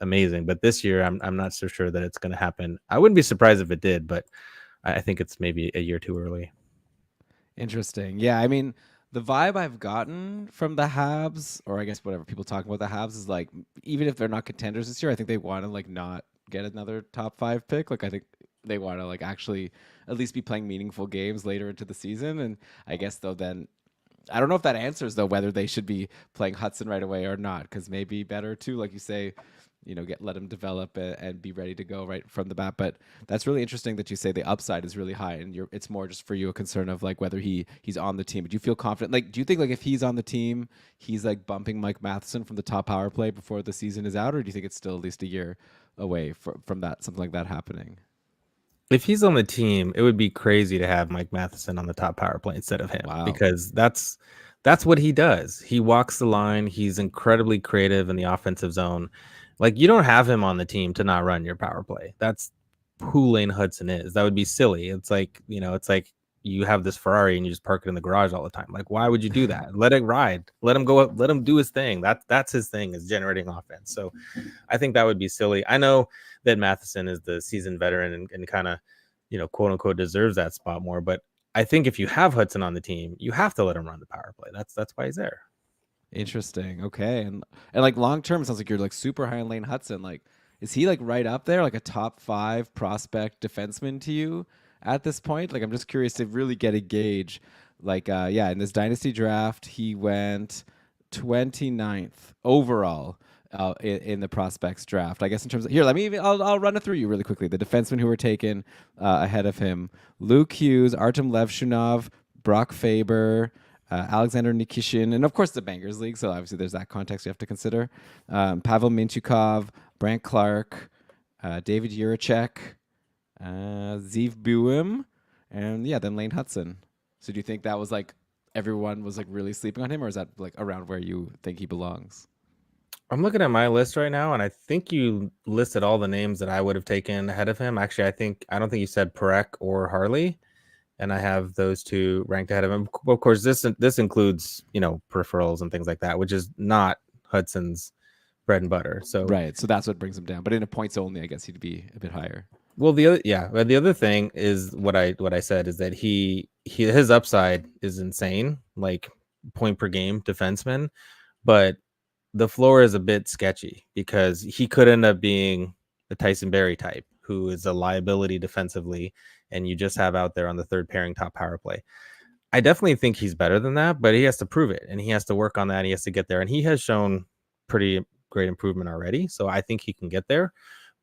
amazing, but this year I'm not so sure that it's going to happen. I wouldn't be surprised if it did, but I think it's maybe a year too early. Interesting. Yeah, I mean, the vibe I've gotten from the Habs, or I guess whatever people talking about the Habs, is like, even if they're not contenders this year, I think they want to like not get another top 5 pick. Like I think they want to like actually at least be playing meaningful games later into the season. And I guess though then I don't know if that answers though whether they should be playing Hudson right away or not, because maybe better too, like you say, let him develop and be ready to go right from the bat. But that's really interesting that you say the upside is really high, and it's more just for you a concern of like whether he's on the team. But do you feel confident? Like, do you think like if he's on the team, he's like bumping Mike Matheson from the top power play before the season is out, or do you think it's still at least a year away from that, something like that happening? If he's on the team, it would be crazy to have Mike Matheson on the top power play instead of him. Wow. Because that's what he does. He walks the line. He's incredibly creative in the offensive zone. Like, you don't have him on the team to not run your power play. That's who Lane Hudson is. That would be silly. It's like, it's like you have this Ferrari and you just park it in the garage all the time. Like, why would you do that? Let it ride. Let him go up. Let him do his thing. That's his thing, is generating offense. So I think that would be silly. I know that Matheson is the seasoned veteran and kind of, quote unquote, deserves that spot more. But I think if you have Hudson on the team, you have to let him run the power play. That's why he's there. Interesting. Okay. And like long term, it sounds like you're like super high on Lane Hudson. Like, is he like right up there, like a top 5 prospect defenseman to you at this point? Like, I'm just curious to really get a gauge. Like, yeah, in this dynasty draft, he went 29th overall in the prospects draft. I guess in terms of here, I'll run it through you really quickly. The defensemen who were taken ahead of him: Luke Hughes, Artem Levshunov, Brock Faber, Alexander Nikishin, and of course the Bangers League. So obviously there's that context you have to consider. Pavel Mintyukov, Brant Clark, David Juracek, Zeev Buim, and yeah, then Lane Hudson. So do you think that was like everyone was like really sleeping on him, or is that like around where you think he belongs? I'm looking at my list right now, and I think you listed all the names that I would have taken ahead of him. Actually, I don't think you said Perek or Harley, and I have those two ranked ahead of him. Of course, this includes peripherals and things like that, which is not Hudson's bread and butter. So, Right. So that's what brings him down. But in a points only, I guess he'd be a bit higher. well, the other thing is what I said is that his upside is insane, like point per game defenseman, but the floor is a bit sketchy because he could end up being the Tyson Berry type, who is a liability defensively, and you just have out there on the third pairing top power play. I definitely think he's better than that, but he has to prove it, and he has to work on that. He has to get there, and he has shown pretty great improvement already. So I think he can get there,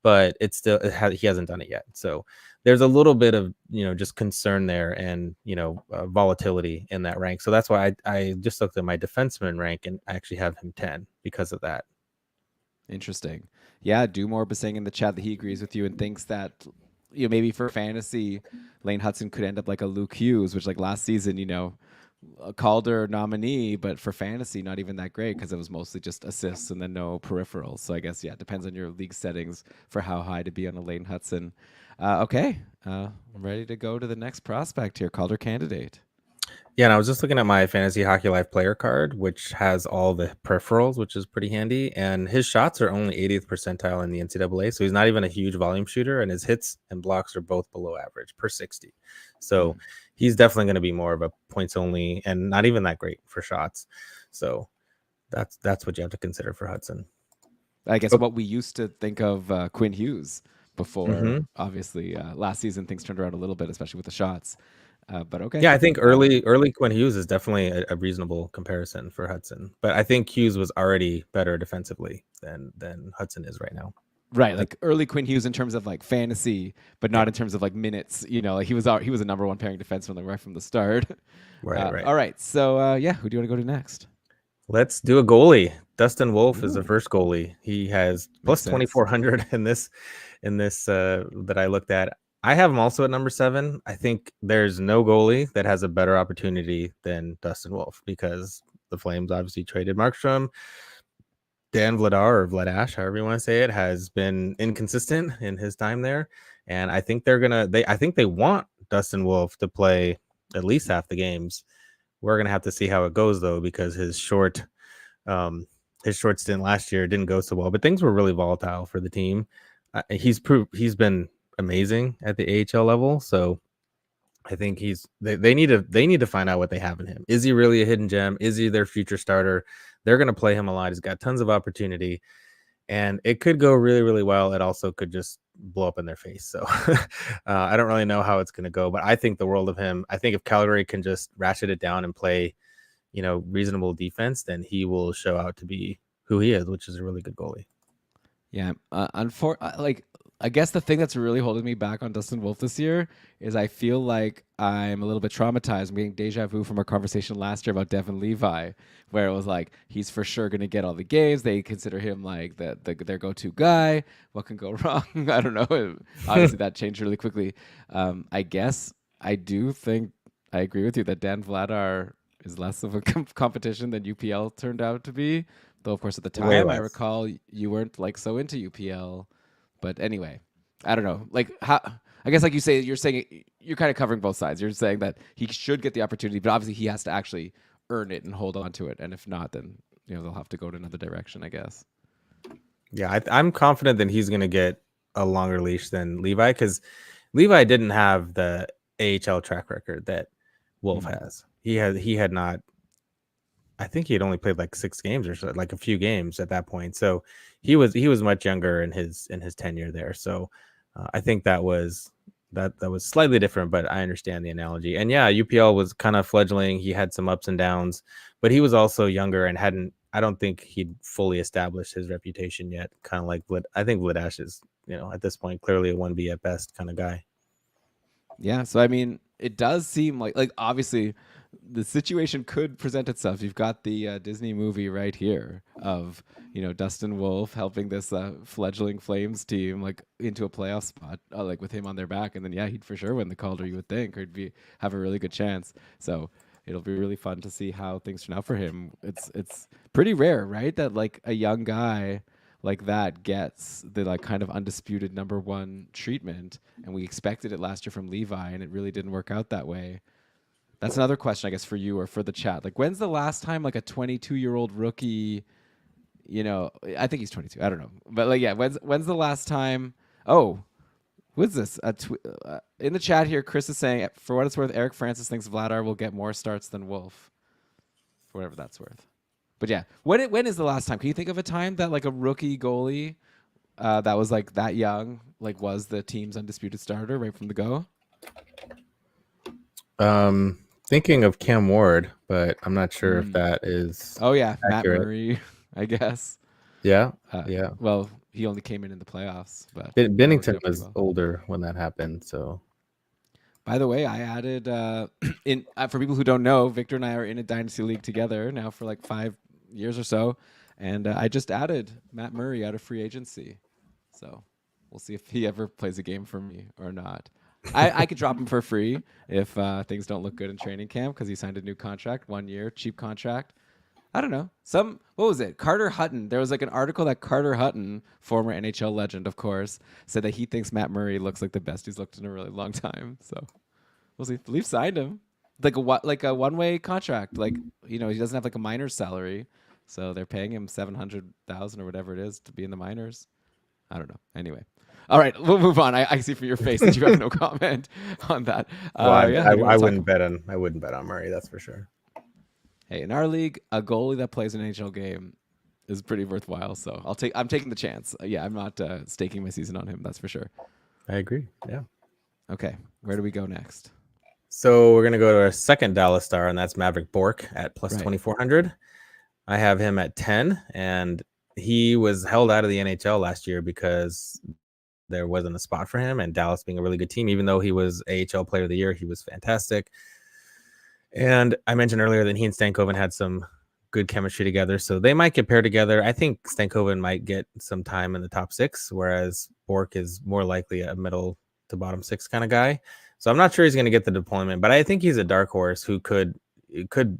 but he hasn't done it yet. So there's a little bit of just concern there, and volatility in that rank. So that's why I just looked at my defenseman rank, and I actually have him 10 because of that. Interesting. Yeah, Dumore was saying in the chat that he agrees with you and thinks that maybe for fantasy, Lane Hudson could end up like a Luke Hughes, which like last season, a Calder nominee, but for fantasy, not even that great because it was mostly just assists and then no peripherals. So I guess it depends on your league settings for how high to be on a Lane Hudson. Okay, I'm ready to go to the next prospect here, Calder candidate. Yeah, and I was just looking at my Fantasy Hockey Life player card, which has all the peripherals, which is pretty handy. And his shots are only 80th percentile in the NCAA, so he's not even a huge volume shooter, and his hits and blocks are both below average per 60. So he's definitely going to be more of a points only, and not even that great for shots. So that's what you have to consider for Hudson. I guess what we used to think of Quinn Hughes before, obviously, last season things turned around a little bit, especially with the shots. But okay. Yeah, I think early Quinn Hughes is definitely a reasonable comparison for Hudson. But I think Hughes was already better defensively than Hudson is right now. Right, like early Quinn Hughes in terms of like fantasy, but not in terms of like minutes. Like he was a number one pairing defenseman like right from the start. Right. All right, so who do you want to go to next? Let's do a goalie. Dustin Wolf is the first goalie. He has plus 2,400 in this that I looked at. I have him also at number 7. I think there's no goalie that has a better opportunity than Dustin Wolf because the Flames obviously traded Markstrom. Dan Vladar or Vladash, however you want to say it, has been inconsistent in his time there. And I think I think they want Dustin Wolf to play at least half the games. We're going to have to see how it goes, though, because his short stint last year didn't go so well. But things were really volatile for the team. He's been amazing at the AHL level. So I think they need to find out what they have in him. Is he really a hidden gem? Is he their future starter? They're going to play him a lot. He's got tons of opportunity, and it could go really, really well. It also could just blow up in their face. So I don't really know how it's going to go, but I think the world of him. I think if Calgary can just ratchet it down and play, reasonable defense, then he will show out to be who he is, which is a really good goalie. Yeah, I guess the thing that's really holding me back on Dustin Wolf this year is I feel like I'm a little bit traumatized. I'm getting deja vu from our conversation last year about Devin Levi, where it was like he's for sure going to get all the games. They consider him like their go-to guy. What can go wrong? I don't know. Obviously, that changed really quickly. I guess I do think I agree with you that Dan Vladar is less of a competition than UPL turned out to be. Though, of course, at the time, I recall you weren't like so into UPL. But anyway, I don't know. Like how I guess like you say, you're saying you're kind of covering both sides. You're saying that he should get the opportunity, but obviously he has to actually earn it and hold on to it. And if not, then they'll have to go to another direction, I guess. Yeah, I'm confident that he's going to get a longer leash than Levi because Levi didn't have the AHL track record that Wolf has. He had not. I think he had only played like 6 games or so, like a few games at that point. So he was much younger in his tenure there. So I think that was slightly different, but I understand the analogy. And yeah, UPL was kind of fledgling. He had some ups and downs, but he was also younger and I don't think he'd fully established his reputation yet. Kind of like I think Vladash is, at this point, clearly a 1B at best kind of guy. Yeah. So, I mean, it does seem like obviously the situation could present itself. You've got the Disney movie right here of Dustin Wolf helping this fledgling Flames team like into a playoff spot, like with him on their back, and then yeah, he'd for sure win the Calder. You would think, or he'd have a really good chance. So it'll be really fun to see how things turn out for him. It's pretty rare, right? That like a young guy like that gets the like kind of undisputed number one treatment, and we expected it last year from Levi, and it really didn't work out that way. That's another question, I guess, for you or for the chat. Like, when's the last time like a 22-year-old rookie? I think he's 22. I don't know, but like, yeah, when's the last time? Oh, who's this? In the chat here, Chris is saying, for what it's worth, Eric Francis thinks Vladar will get more starts than Wolf, for whatever that's worth. But yeah, when is the last time? Can you think of a time that like a rookie goalie that was like that young, like was the team's undisputed starter right from the go? Thinking of Cam Ward, but I'm not sure if that is. Oh yeah, accurate. Matt Murray, I guess. Yeah, yeah. Well, he only came in the playoffs, but Bennington was older when that happened. So, by the way, I added for people who don't know, Victor and I are in a dynasty league together now for like 5 years or so, and I just added Matt Murray out of free agency. So we'll see if he ever plays a game for me or not. I could drop him for free if things don't look good in training camp because he signed a new contract, 1 year, cheap contract. I don't know. What was it? Carter Hutton. There was like an article that Carter Hutton, former NHL legend, of course, said that he thinks Matt Murray looks like the best he's looked in a really long time. So we'll see. The Leafs signed him like a one-way contract. Like he doesn't have like a minor's salary, so they're paying him $700,000 or whatever it is to be in the minors. I don't know. Anyway. All right, we'll move on. I see from your face that you have no comment on that. Well, I wouldn't bet on Murray. That's for sure. Hey, in our league, a goalie that plays an NHL game is pretty worthwhile. So I'm taking the chance. Yeah, I'm not staking my season on him. That's for sure. I agree. Yeah. Okay, where do we go next? So we're gonna go to our second Dallas star, and that's Maverick Bourque at plus 2,400. I have him at 10, and he was held out of the NHL last year because there wasn't a spot for him, and Dallas being a really good team, even though he was AHL player of the year, he was fantastic. And I mentioned earlier that he and Stankoven had some good chemistry together, so they might get paired together. I think Stankoven might get some time in the top 6, whereas Bourque is more likely a middle to bottom 6 kind of guy. So I'm not sure he's going to get the deployment, but I think he's a dark horse who could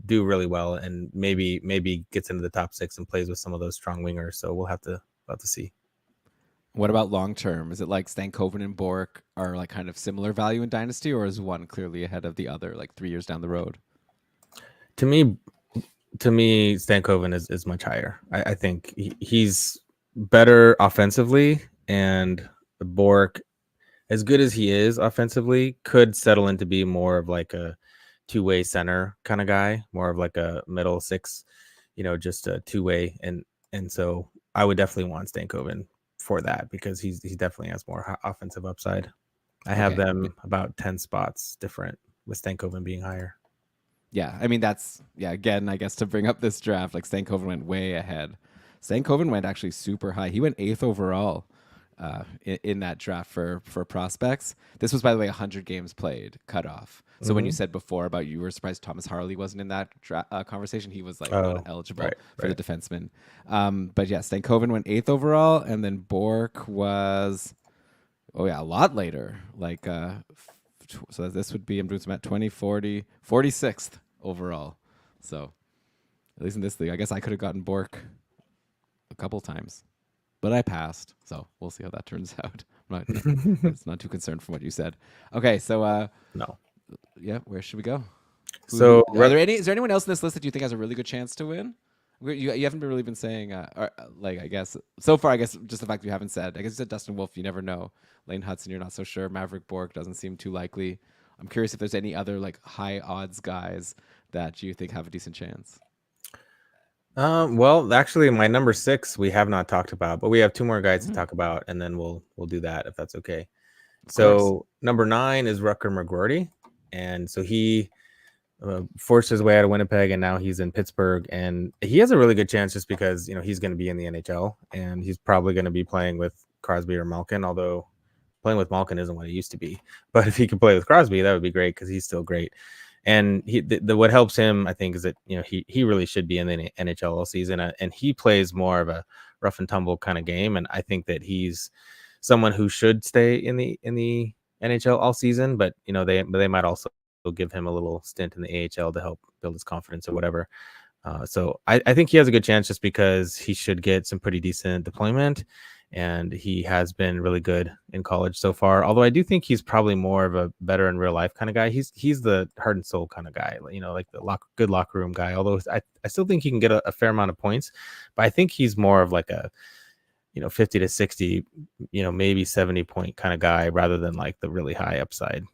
do really well, and maybe gets into the top 6 and plays with some of those strong wingers. So we'll have to see. What about long term? Is it like Stankoven and Bourque are like kind of similar value in Dynasty, or is one clearly ahead of the other, like 3 years down the road? To me, Stankoven is much higher. I think he's better offensively, and Bourque, as good as he is offensively, could settle into be more of like a two-way center kind of guy, more of like a middle 6, just a two-way. And so I would definitely want Stankoven for that because he definitely has more offensive upside. I have them about 10 spots different with Stankoven being higher. Yeah, I mean again, I guess to bring up this draft, like Stankoven went way ahead. Stankoven went actually super high. He went 8th overall in that draft for prospects. This was, by the way, 100 games played cutoff. So when you said before about you were surprised Thomas Harley wasn't in that conversation, he was like not eligible for the defenseman. But yeah, Stankoven went 8th overall, and then Bourque was a lot later. Like so this would be, I'm doing some at 46th overall. So at least in this league, I guess I could have gotten Bourque a couple times, but I passed. So we'll see how that turns out. It's not too concerned from what you said. Okay, so no. Yeah, where should we go? Is there anyone else in this list that you think has a really good chance to win? You haven't really been saying, I guess so far. I guess just the fact that you haven't said. I guess you said Dustin Wolf. You never know. Lane Hudson, you're not so sure. Maverick Bourque doesn't seem too likely. I'm curious if there's any other like high odds guys that you think have a decent chance. Well, actually, my number 6 we have not talked about, but we have 2 more guys to talk about, and then we'll do that if that's okay. So number 9 is Rutger McGroarty, and so he forced his way out of Winnipeg, and now he's in Pittsburgh, and he has a really good chance just because he's going to be in the NHL, and he's probably going to be playing with Crosby or Malkin, although playing with Malkin isn't what it used to be. But if he could play with Crosby, that would be great because he's still great. And what helps him, I think, is that he really should be in the NHL all season, and he plays more of a rough and tumble kind of game, and I think that he's someone who should stay in the NHL all season. But they might also give him a little stint in the AHL to help build his confidence or whatever. So I think he has a good chance just because he should get some pretty decent deployment, and he has been really good in college so far. Although I do think he's probably more of a better in real life kind of guy. He's the heart and soul kind of guy, like the good locker room guy. Although I still think he can get a fair amount of points, but I think he's more of like a 50 to 60, maybe 70 point kind of guy rather than like the really high upside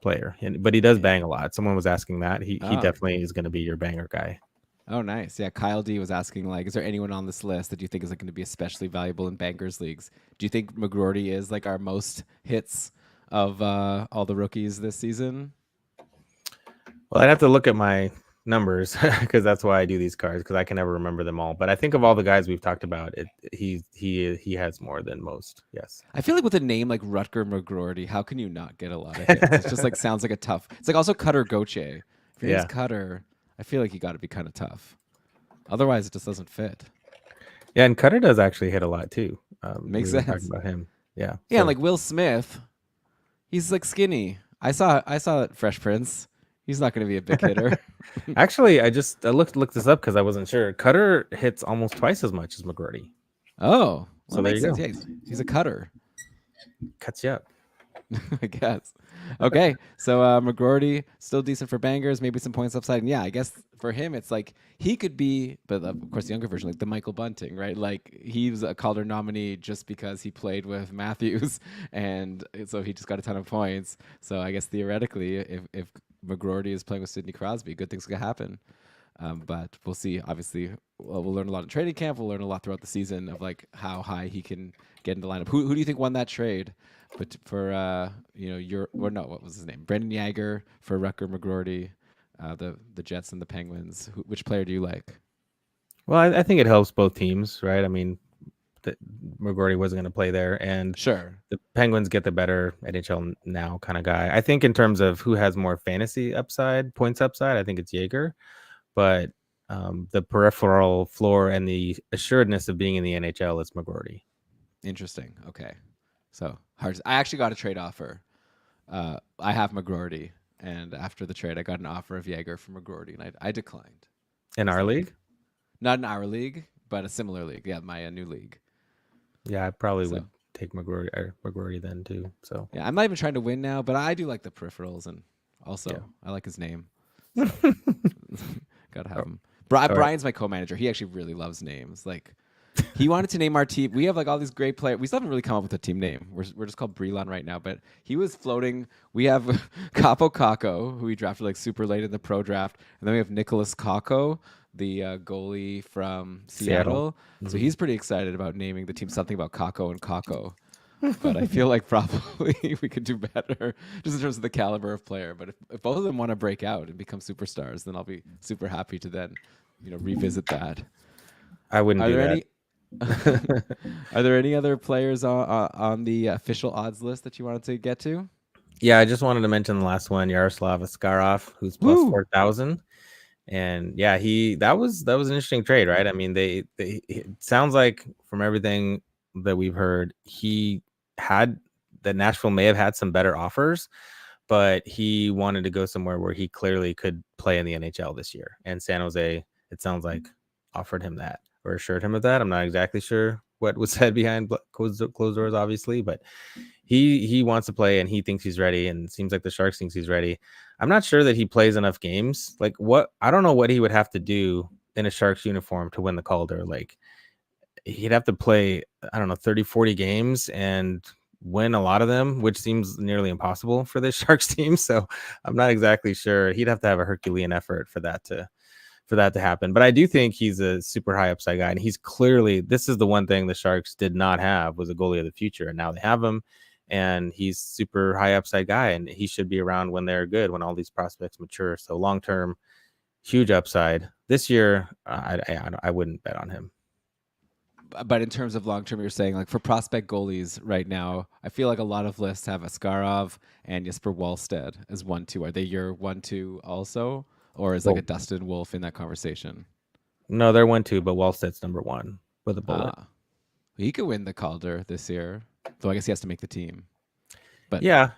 player. But he does bang a lot. Someone was asking that. He definitely is going to be your banger guy. Oh, nice. Yeah, Kyle D was asking, like, is there anyone on this list that you think is going to be especially valuable in bankers leagues? Do you think McGroarty is like our most hits of all the rookies this season? Well, I'd have to look at my numbers because that's why I do these cards, because I can never remember them all. But I think of all the guys we've talked about, he has more than most. Yes. I feel like with a name like Rutger McGroarty, how can you not get a lot of hits? It's just like sounds like a tough. It's like also Cutter Goche. If your name's Cutter, I feel like you got to be kind of tough. Otherwise, it just doesn't fit. Yeah, and Cutter does actually hit a lot too. Makes sense. Talking about him. Yeah. Yeah, so. Like Will Smith, he's like skinny. I saw Fresh Prince. He's not going to be a big hitter. Actually, I looked this up because I wasn't sure. Cutter hits almost twice as much as McGroarty. Oh, well, so there you go. Yeah, he's a cutter. Cuts you up. I guess. Okay, so McGroarty still decent for bangers, maybe some points upside. And yeah, I guess for him it's like he could be, but of course the younger version, like the Michael Bunting, right? Like he was a Calder nominee just because he played with Matthews, and so he just got a ton of points. So I guess theoretically, if McGroarty is playing with Sidney Crosby, good things could happen. But we'll see. Obviously, we'll learn a lot in training camp. We'll learn a lot throughout the season of like how high he can get in the lineup. Who do you think won that trade? But for what was his name? Brendan Yager for Rutger McGroarty, the Jets and the Penguins. Which player do you like? Well, I think it helps both teams, right? I mean, McGroarty wasn't going to play there, and sure, the Penguins get the better NHL now kind of guy. I think in terms of who has more fantasy upside, points upside, I think it's Yager. But the peripheral floor and the assuredness of being in the NHL is McGroarty. Interesting. Okay. So hard. I actually got a trade offer. I have McGroarty, and after the trade, I got an offer of Yager for McGroarty, and I declined. In our league? Not in our league, but a similar league. Yeah, my new league. Yeah, I probably would take McGroarty then too. So yeah, I'm not even trying to win now, but I do like the peripherals, and also I like his name. So. Gotta have him. Brian's my co-manager. He actually really loves names. Like, he wanted to name our team. We have like all these great players. We still haven't really come up with a team name. We're just called Brelon right now. But he was floating. We have Capo Caco, who we drafted like super late in the pro draft, and then we have Nicholas Caco, the goalie from Seattle. Mm-hmm. So he's pretty excited about naming the team something about Caco and Caco. But I feel like probably we could do better just in terms of the caliber of player. But if both of them want to break out and become superstars, then I'll be super happy to then, revisit that. I wouldn't do that. Are there any other players on the official odds list that you wanted to get to? Yeah, I just wanted to mention the last one, Yaroslav Askarov, who's plus 4,000. And yeah, that was an interesting trade, right? I mean, it sounds like from everything that we've heard, that Nashville may have had some better offers, but he wanted to go somewhere where he clearly could play in the NHL this year. And San Jose, it sounds like, offered him that or assured him of that. I'm not exactly sure what was said behind closed doors, obviously, but he wants to play and he thinks he's ready, and it seems like the Sharks thinks he's ready. I'm not sure that he plays enough games. Like, I don't know what he would have to do in a Sharks uniform to win the Calder. Like, he'd have to play, I don't know, 30, 40 games and win a lot of them, which seems nearly impossible for this Sharks team. So I'm not exactly sure. He'd have to have a Herculean effort for that to happen. But I do think he's a super high upside guy. And he's clearly, this is the one thing the Sharks did not have, was a goalie of the future. And now they have him, and he's super high upside guy. And he should be around when they're good, when all these prospects mature. So long-term, huge upside. This year, I wouldn't bet on him. but in terms of long term, you're saying like for prospect goalies right now, I feel like a lot of lists have Askarov and Jesper Wallstead as 1-2. Are they your 1-2 also, or is like a Well, Dustin Wolf in that conversation? no, they're 1-2, but Wallsted's number one with a bullet. Ah, he could win the Calder this year, though I guess he has to make the team. But Yeah,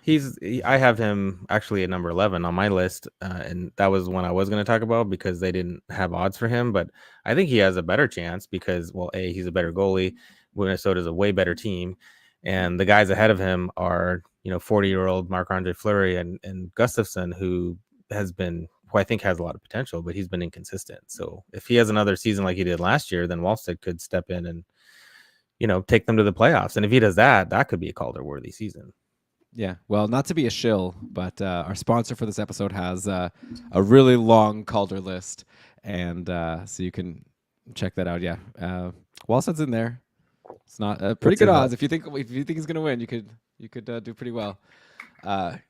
I have him actually at number 11 on my list, and that was one I was going to talk about because they didn't have odds for him. But I think he has a better chance because, well, A, he's a better goalie. Minnesota's a way better team, and the guys ahead of him are 40-year-old Marc-Andre Fleury and Gustafsson, who I think has a lot of potential, but he's been inconsistent. So if he has another season like he did last year, then Wallstead could step in and take them to the playoffs. And if he does that, that could be a Calder worthy season. yeah, well, not to be a shill, but our sponsor for this episode has a really long Calder list, and so you can check that out. Yeah, Wallstead's in there. It's not pretty What's good his odds. If you think he's gonna win, you could do pretty well.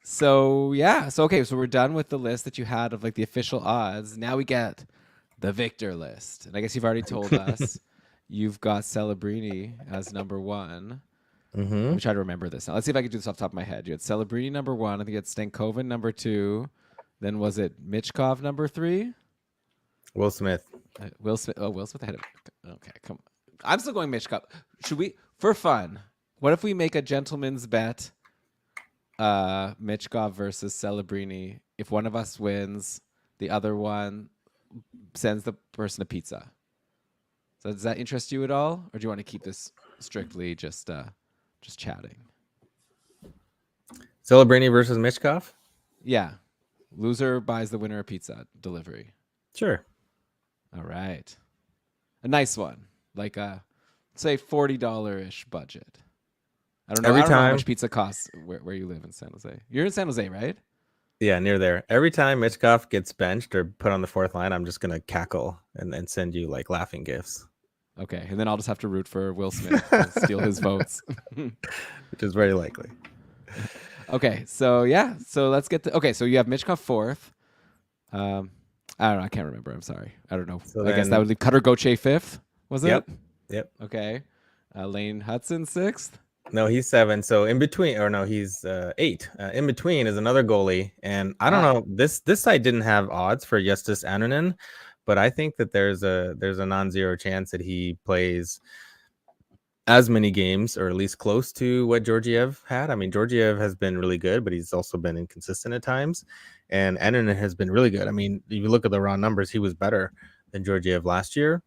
So yeah, so okay, so we're done with the list that you had of like the official odds. Now we get the victor list, and I guess you've already told us you've got Celebrini as number one. Let Mm-hmm. me try to remember this now. Let's see if I can do this off the top of my head. You had Celebrini number one. I think you had Stankoven number two. Then was it Michkov number three? Will Smith. Will Smith. Oh, Will Smith ahead of. Okay, come on. I'm still going Michkov. Should we, for fun? What if we make a gentleman's bet? Michkov versus Celebrini. If one of us wins, the other one sends the person a pizza. So does that interest you at all, or do you want to keep this strictly just chatting? Celebrini versus Michkov? Yeah. Loser buys the winner a pizza delivery. Sure. All right. A nice one. Like say $40-ish budget. I don't know. Every I don't know how time- much pizza costs where you live in San Jose. You're in San Jose, right? Yeah, near there. Every time Michkov gets benched or put on the fourth line, I'm just going to cackle and send you like laughing gifs, Okay. And then I'll just have to root for Will Smith to steal his votes. which is very likely. Okay. So yeah. So let's get to. Okay. So you have Michkov fourth. I don't know. I can't remember. I'm sorry. I don't know. So I guess that then- would leave Cutter Gauthier fifth. Was it? Yep. Okay. Lane Hudson sixth. No, he's 7. So in between, or no, he's 8. In between is another goalie, and I don't know. This site didn't have odds for Justus Annunen, but I think that there's a non-zero chance that he plays as many games, or at least close to what Georgiev had. I mean, Georgiev has been really good, but he's also been inconsistent at times, and Annunen has been really good. I mean, if you look at the raw numbers, he was better than Georgiev last year,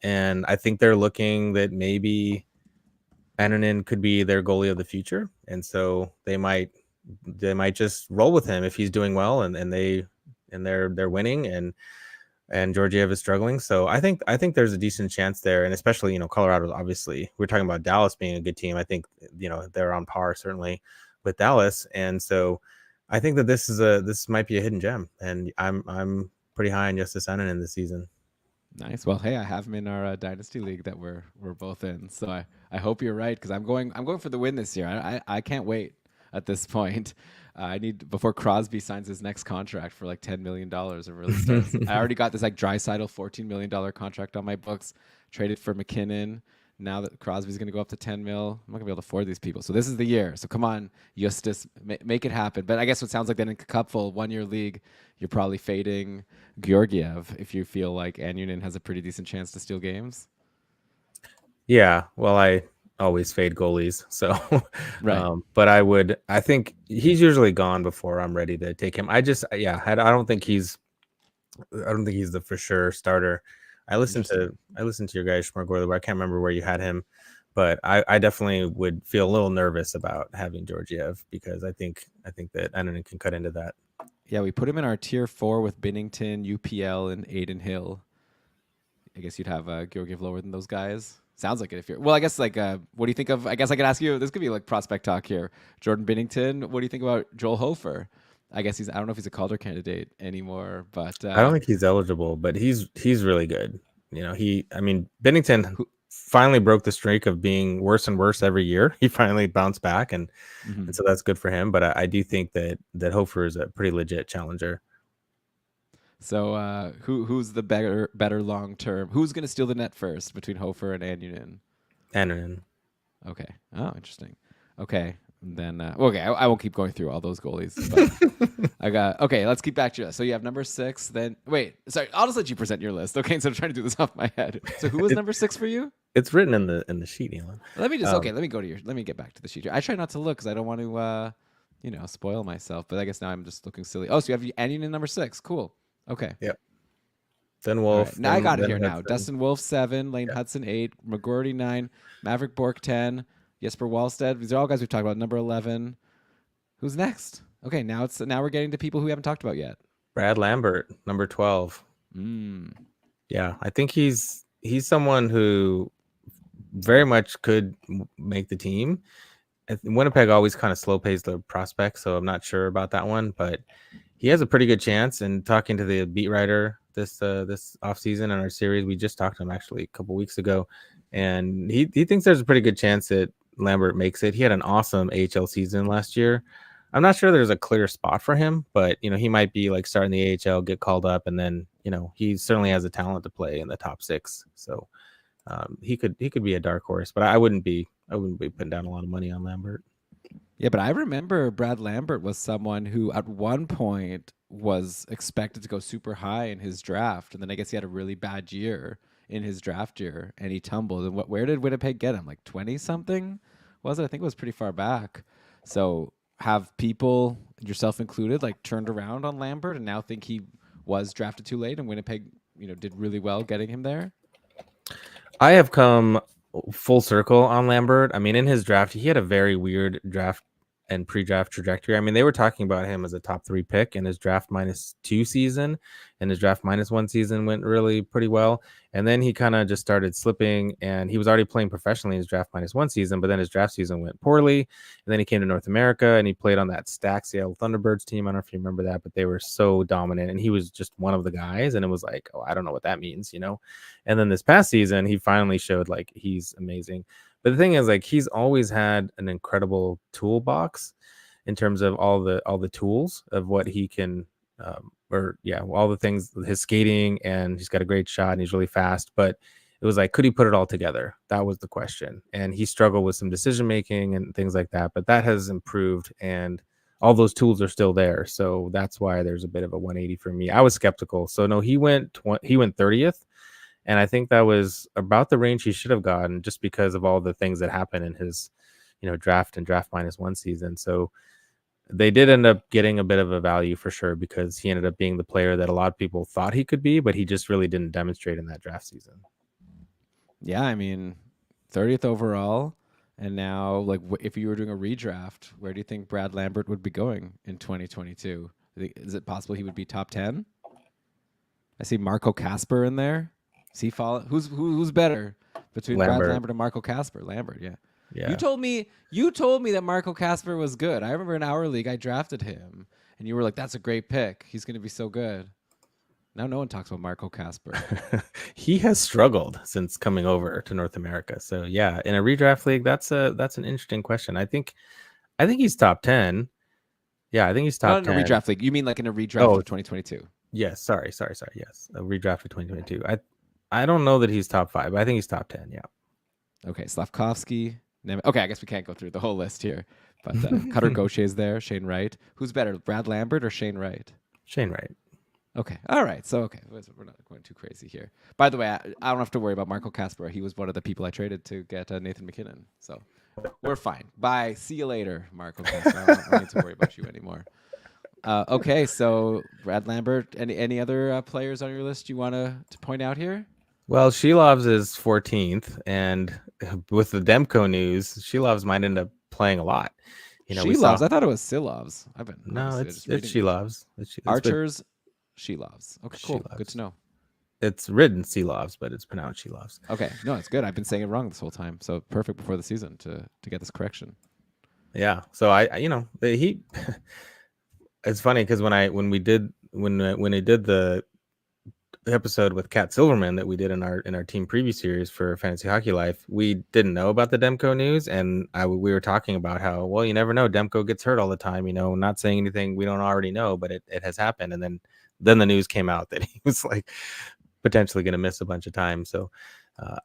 and I think they're looking that maybe Annunen could be their goalie of the future, and so they might just roll with him if he's doing well, and they're winning, and Georgiev is struggling. So I think there's a decent chance there, and especially Colorado. Obviously, we're talking about Dallas being a good team. I think they're on par certainly with Dallas, and so I think that this might be a hidden gem, and I'm pretty high on Justus Annunen this season. Nice. Well, hey, I have him in our dynasty league that we're both in. So I hope you're right because I'm going for the win this year. I can't wait at this point. I need before Crosby signs his next contract for like $10 million and really starts. I already got this like Draisaitl $14 million contract on my books. Traded for McKinnon. Now that Crosby's going to go up to 10 mil, I'm not going to be able to afford these people. So this is the year. So come on, Justus, make it happen. But I guess what sounds like then in Cupful, 1-year league, you're probably fading Georgiev if you feel like Annunen has a pretty decent chance to steal games. Yeah, well, I always fade goalies, so Right. but I think he's usually gone before I'm ready to take him. I don't think he's the for sure starter. I listened to your guy Schmargorly, but I can't remember where you had him, but I definitely would feel a little nervous about having Georgiev because I think that Annunen can cut into that. Yeah, we put him in our tier 4 with Binnington, UPL, and Aiden Hill. I guess you'd have Georgiev lower than those guys. Sounds like it. If you're I guess like what do you think of? I guess I could ask you. This could be like prospect talk here. Jordan Binnington. What do you think about Joel Hofer? I guess I don't know if he's a Calder candidate anymore, but I don't think he's eligible, but he's really good. Binnington finally broke the streak of being worse and worse every year. He finally bounced back, and so that's good for him. But I do think that Hofer is a pretty legit challenger. So who's the better long term? Who's going to steal the net first between Hofer and Annunen? Annunen. Okay. Oh, interesting. Okay. Then okay, I won't keep going through all those goalies, but I got okay. Let's keep back to you. So you have number 6. Then wait, sorry. I'll just let you present your list. Okay, instead of trying to do this off my head. So who was It, number 6 for you? it's written in the sheet, Elon. Let me just okay. Let me go to your. Let me get back to the sheet. I try not to look because I don't want to, spoil myself. But I guess now I'm just looking silly. Oh, so you have Anion in number 6. Cool. Okay. Yep. Then All Wolf. right. Now I got it then here. Now Hudson. Dustin Wolf 7, Lane Yeah. Hudson 8, McGroarty 9, Maverick Bork 10, Jesper Wallstead. These are all guys we've talked about. Number 11. Who's next? Okay, now we're getting to people who we haven't talked about yet. Brad Lambert, number 12. Mm. Yeah, I think he's someone who very much could make the team. Winnipeg always kind of slow pays the prospects, so I'm not sure about that one, but he has a pretty good chance. And talking to the beat writer this offseason in our series, we just talked to him actually a couple weeks ago, and he thinks there's a pretty good chance that Lambert makes it. He had an awesome AHL season last year. I'm not sure there's a clear spot for him, but he might be like starting the AHL, get called up, and then he certainly has the talent to play in the top 6. So he could be a dark horse, but I wouldn't be putting down a lot of money on Lambert. Yeah, but I remember Brad Lambert was someone who at one point was expected to go super high in his draft, and then I guess he had a really bad year in his draft year, and he tumbled. And where did Winnipeg get him? Like 20 something? Was it? I think it was pretty far back. So have people, yourself included, like turned around on Lambert and now think he was drafted too late, and Winnipeg, did really well getting him there? I have come full circle on Lambert. I mean, in his draft, he had a very weird draft and pre-draft trajectory. I mean, they were talking about him as a top 3 pick in his draft -2 season, and his draft -1 season went really pretty well. And then he kind of just started slipping, and he was already playing professionally in his draft -1 season, but then his draft season went poorly. And then he came to North America, and he played on that stacked Seattle Thunderbirds team. I don't know if you remember that, but they were so dominant, and he was just one of the guys. And it was like, oh, I don't know what that means, And then this past season, he finally showed like he's amazing. But the thing is, like, he's always had an incredible toolbox in terms of all the tools of what he can, all the things, his skating, and he's got a great shot and he's really fast. But it was like, could he put it all together? That was the question. And he struggled with some decision making and things like that. But that has improved, and all those tools are still there. So that's why there's a bit of a 180 for me. I was skeptical. So no, he went 30th. And I think that was about the range he should have gotten, just because of all the things that happened in his, draft and draft -1 season. So they did end up getting a bit of a value for sure, because he ended up being the player that a lot of people thought he could be, but he just really didn't demonstrate in that draft season. Yeah, I mean, 30th overall. And now, like, if you were doing a redraft, where do you think Brad Lambert would be going in 2022? Is it possible he would be top 10? I see Marco Casper in there. Is he fall? Who's better between Lambert. Brad Lambert and Marco Casper? Lambert, yeah. Yeah. You told me that Marco Casper was good. I remember in our league I drafted him, and you were like, "That's a great pick. He's going to be so good." Now no one talks about Marco Casper. He has struggled since coming over to North America. So yeah, in a redraft league, that's an interesting question. I think he's top 10. Yeah, I think he's top 10. Not in a redraft league. You mean like in a redraft of 2022? Yes. Sorry. Yes, a redraft of 2022. I don't know that he's top 5, but I think he's top 10. Yeah. Okay, Slavkovsky. Okay, I guess we can't go through the whole list here. But Cutter Gaucher's there. Shane Wright. Who's better, Brad Lambert or Shane Wright? Shane Wright. Okay. All right. So, okay. We're not going too crazy here. By the way, I don't have to worry about Marco Casper. He was one of the people I traded to get Nathan McKinnon. So we're fine. Bye. See you later, Marco Casper. I don't need to worry about you anymore. Okay. So, Brad Lambert, any other players on your list you want to point out here? Well, Shilovs is 14th, and with the Demko news, Shilovs might end up playing a lot. Shilovs? I thought it was Silovs. No, it's Shilovs. Archers, Shilovs. Okay, cool. Shilovs. Good to know. It's written Silovs, but it's pronounced Shilovs. Okay, no, it's good. I've been saying it wrong this whole time, so perfect before the season to get this correction. Yeah. So he. It's funny because when he did the episode with Kat Silverman that we did in our team preview series for Fantasy Hockey Life, we didn't know about the Demko news, and we were talking about how, well, you never know, Demko gets hurt all the time, not saying anything we don't already know, but it has happened. And then the news came out that he was like potentially going to miss a bunch of time. So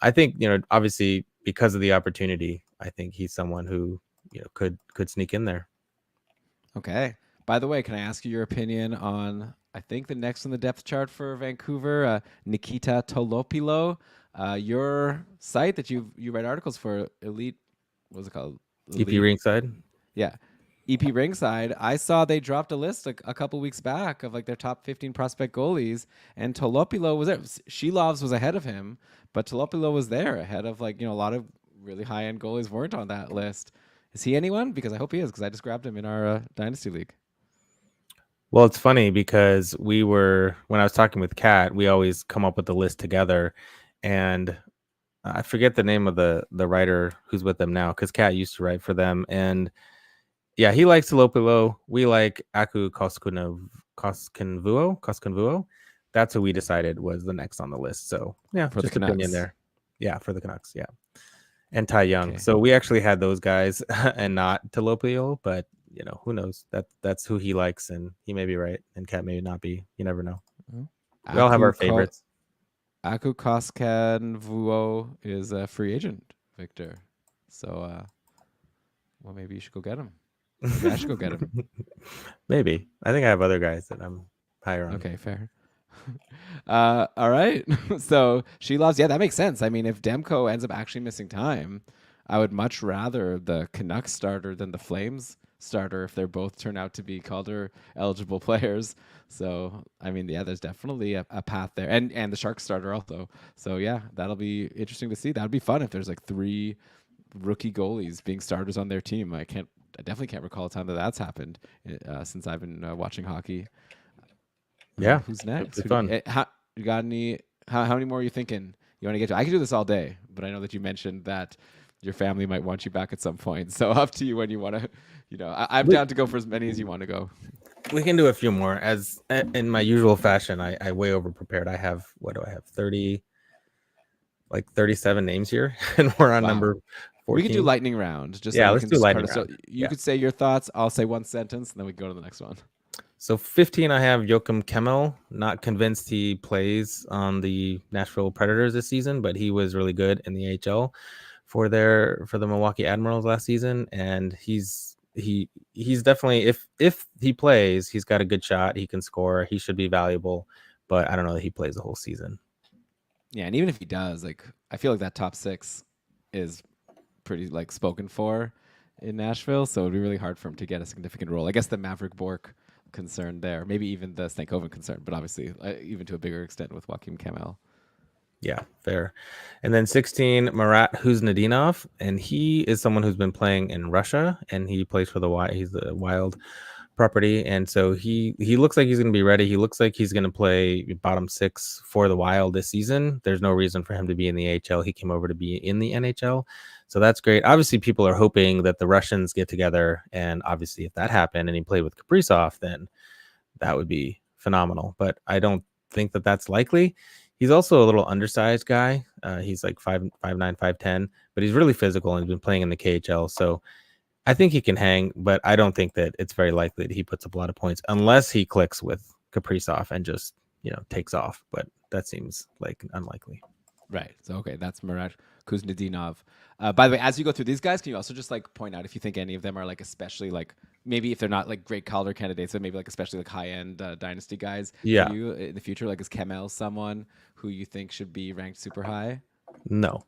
I think obviously because of the opportunity, I think he's someone who could sneak in there. Okay. By the way, can I ask you your opinion on I think the next on the depth chart for Vancouver, Nikita Tolopilo, your site that you write articles for, Elite, what's it called? EP Elite, ringside. yeah, EP Ringside. I saw they dropped a list a couple weeks back of like their top 15 prospect goalies, and Tolopilo was there. Shilovs was ahead of him, but Tolopilo was there ahead of like a lot of really high end goalies weren't on that list. Is he anyone? Because I hope he is, because I just grabbed him in our dynasty league. Well, it's funny because when I was talking with Kat, we always come up with the list together, and I forget the name of the writer who's with them now because Kat used to write for them, and yeah, he likes Lopilo. We like Aku Koskinvuo. That's who we decided was the next on the list. So yeah, For the just opinion Canucks. there. Yeah, for the Canucks. Yeah, and Ty Young. Okay. So we actually had those guys and not Talopio, but who knows? That's who he likes, and he may be right, and Kat may not be. You never know. We all have our favorites. Aku Koskanvuo is a free agent, Victor. So, well, maybe you should go get him. Maybe I should go get him. Maybe. I think I have other guys that I'm higher on. Okay, fair. All right. So she loves. Yeah, that makes sense. I mean, if Demko ends up actually missing time, I would much rather the Canucks starter than the Flames starter if they're both turn out to be Calder eligible players. So I mean, yeah, there's definitely a path there, and the Sharks starter also. So yeah, that'll be interesting to see. That'd be fun if there's like 3 rookie goalies being starters on their team. I definitely can't recall a time that that's happened since I've been watching hockey. Yeah, Who's next? it'd be fun. You got any? How many more are you thinking you want to get to? I can do this all day, but I know that you mentioned that your family might want you back at some point. So up to you when you want to. I'm down to go for as many as you want to go. We can do a few more. As in my usual fashion, I way over prepared. I have, what do I have? 37 names here, and we're on number 14. We could do lightning round. Just yeah, so let's do lightning round. So you could say your thoughts. I'll say one sentence, and then we go to the next one. So 15, I have Joachim Kemmel. Not convinced he plays on the Nashville Predators this season, but he was really good in the AHL for the Milwaukee Admirals last season, and he's definitely, if he plays, he's got a good shot. He can score. He should be valuable, but I don't know that he plays the whole season. Yeah, and even if he does, like I feel like that top 6 is pretty like spoken for in Nashville, so it'd be really hard for him to get a significant role. I guess the Maverick Bork concern there, maybe even the Stankoven concern, but obviously even to a bigger extent with Joachim Kemmel. Yeah, fair. And then 16, Marat Huznadinov, and he is someone who's been playing in Russia, and he plays for he's the Wild property, and so he looks like he's going to be ready. He looks like he's going to play bottom 6 for the Wild this season. There's no reason for him to be in the AHL. He came over to be in the NHL, so that's great. Obviously, people are hoping that the Russians get together, and obviously, if that happened and he played with Kaprizov, then that would be phenomenal. But I don't think that that's likely. He's also a little undersized guy. He's like 5'9", 5'10", but he's really physical and he's been playing in the KHL. So I think he can hang, but I don't think that it's very likely that he puts up a lot of points unless he clicks with Kaprizov and just, takes off. But that seems like unlikely. Right. So, okay, that's Marat Kuznetsov. By the way, as you go through these guys, can you also just like point out if you think any of them are like especially like maybe if they're not like great Calder candidates, but maybe like especially like high end dynasty guys Yeah. for you in the future? Like is Kemmel someone who you think should be ranked super high? No.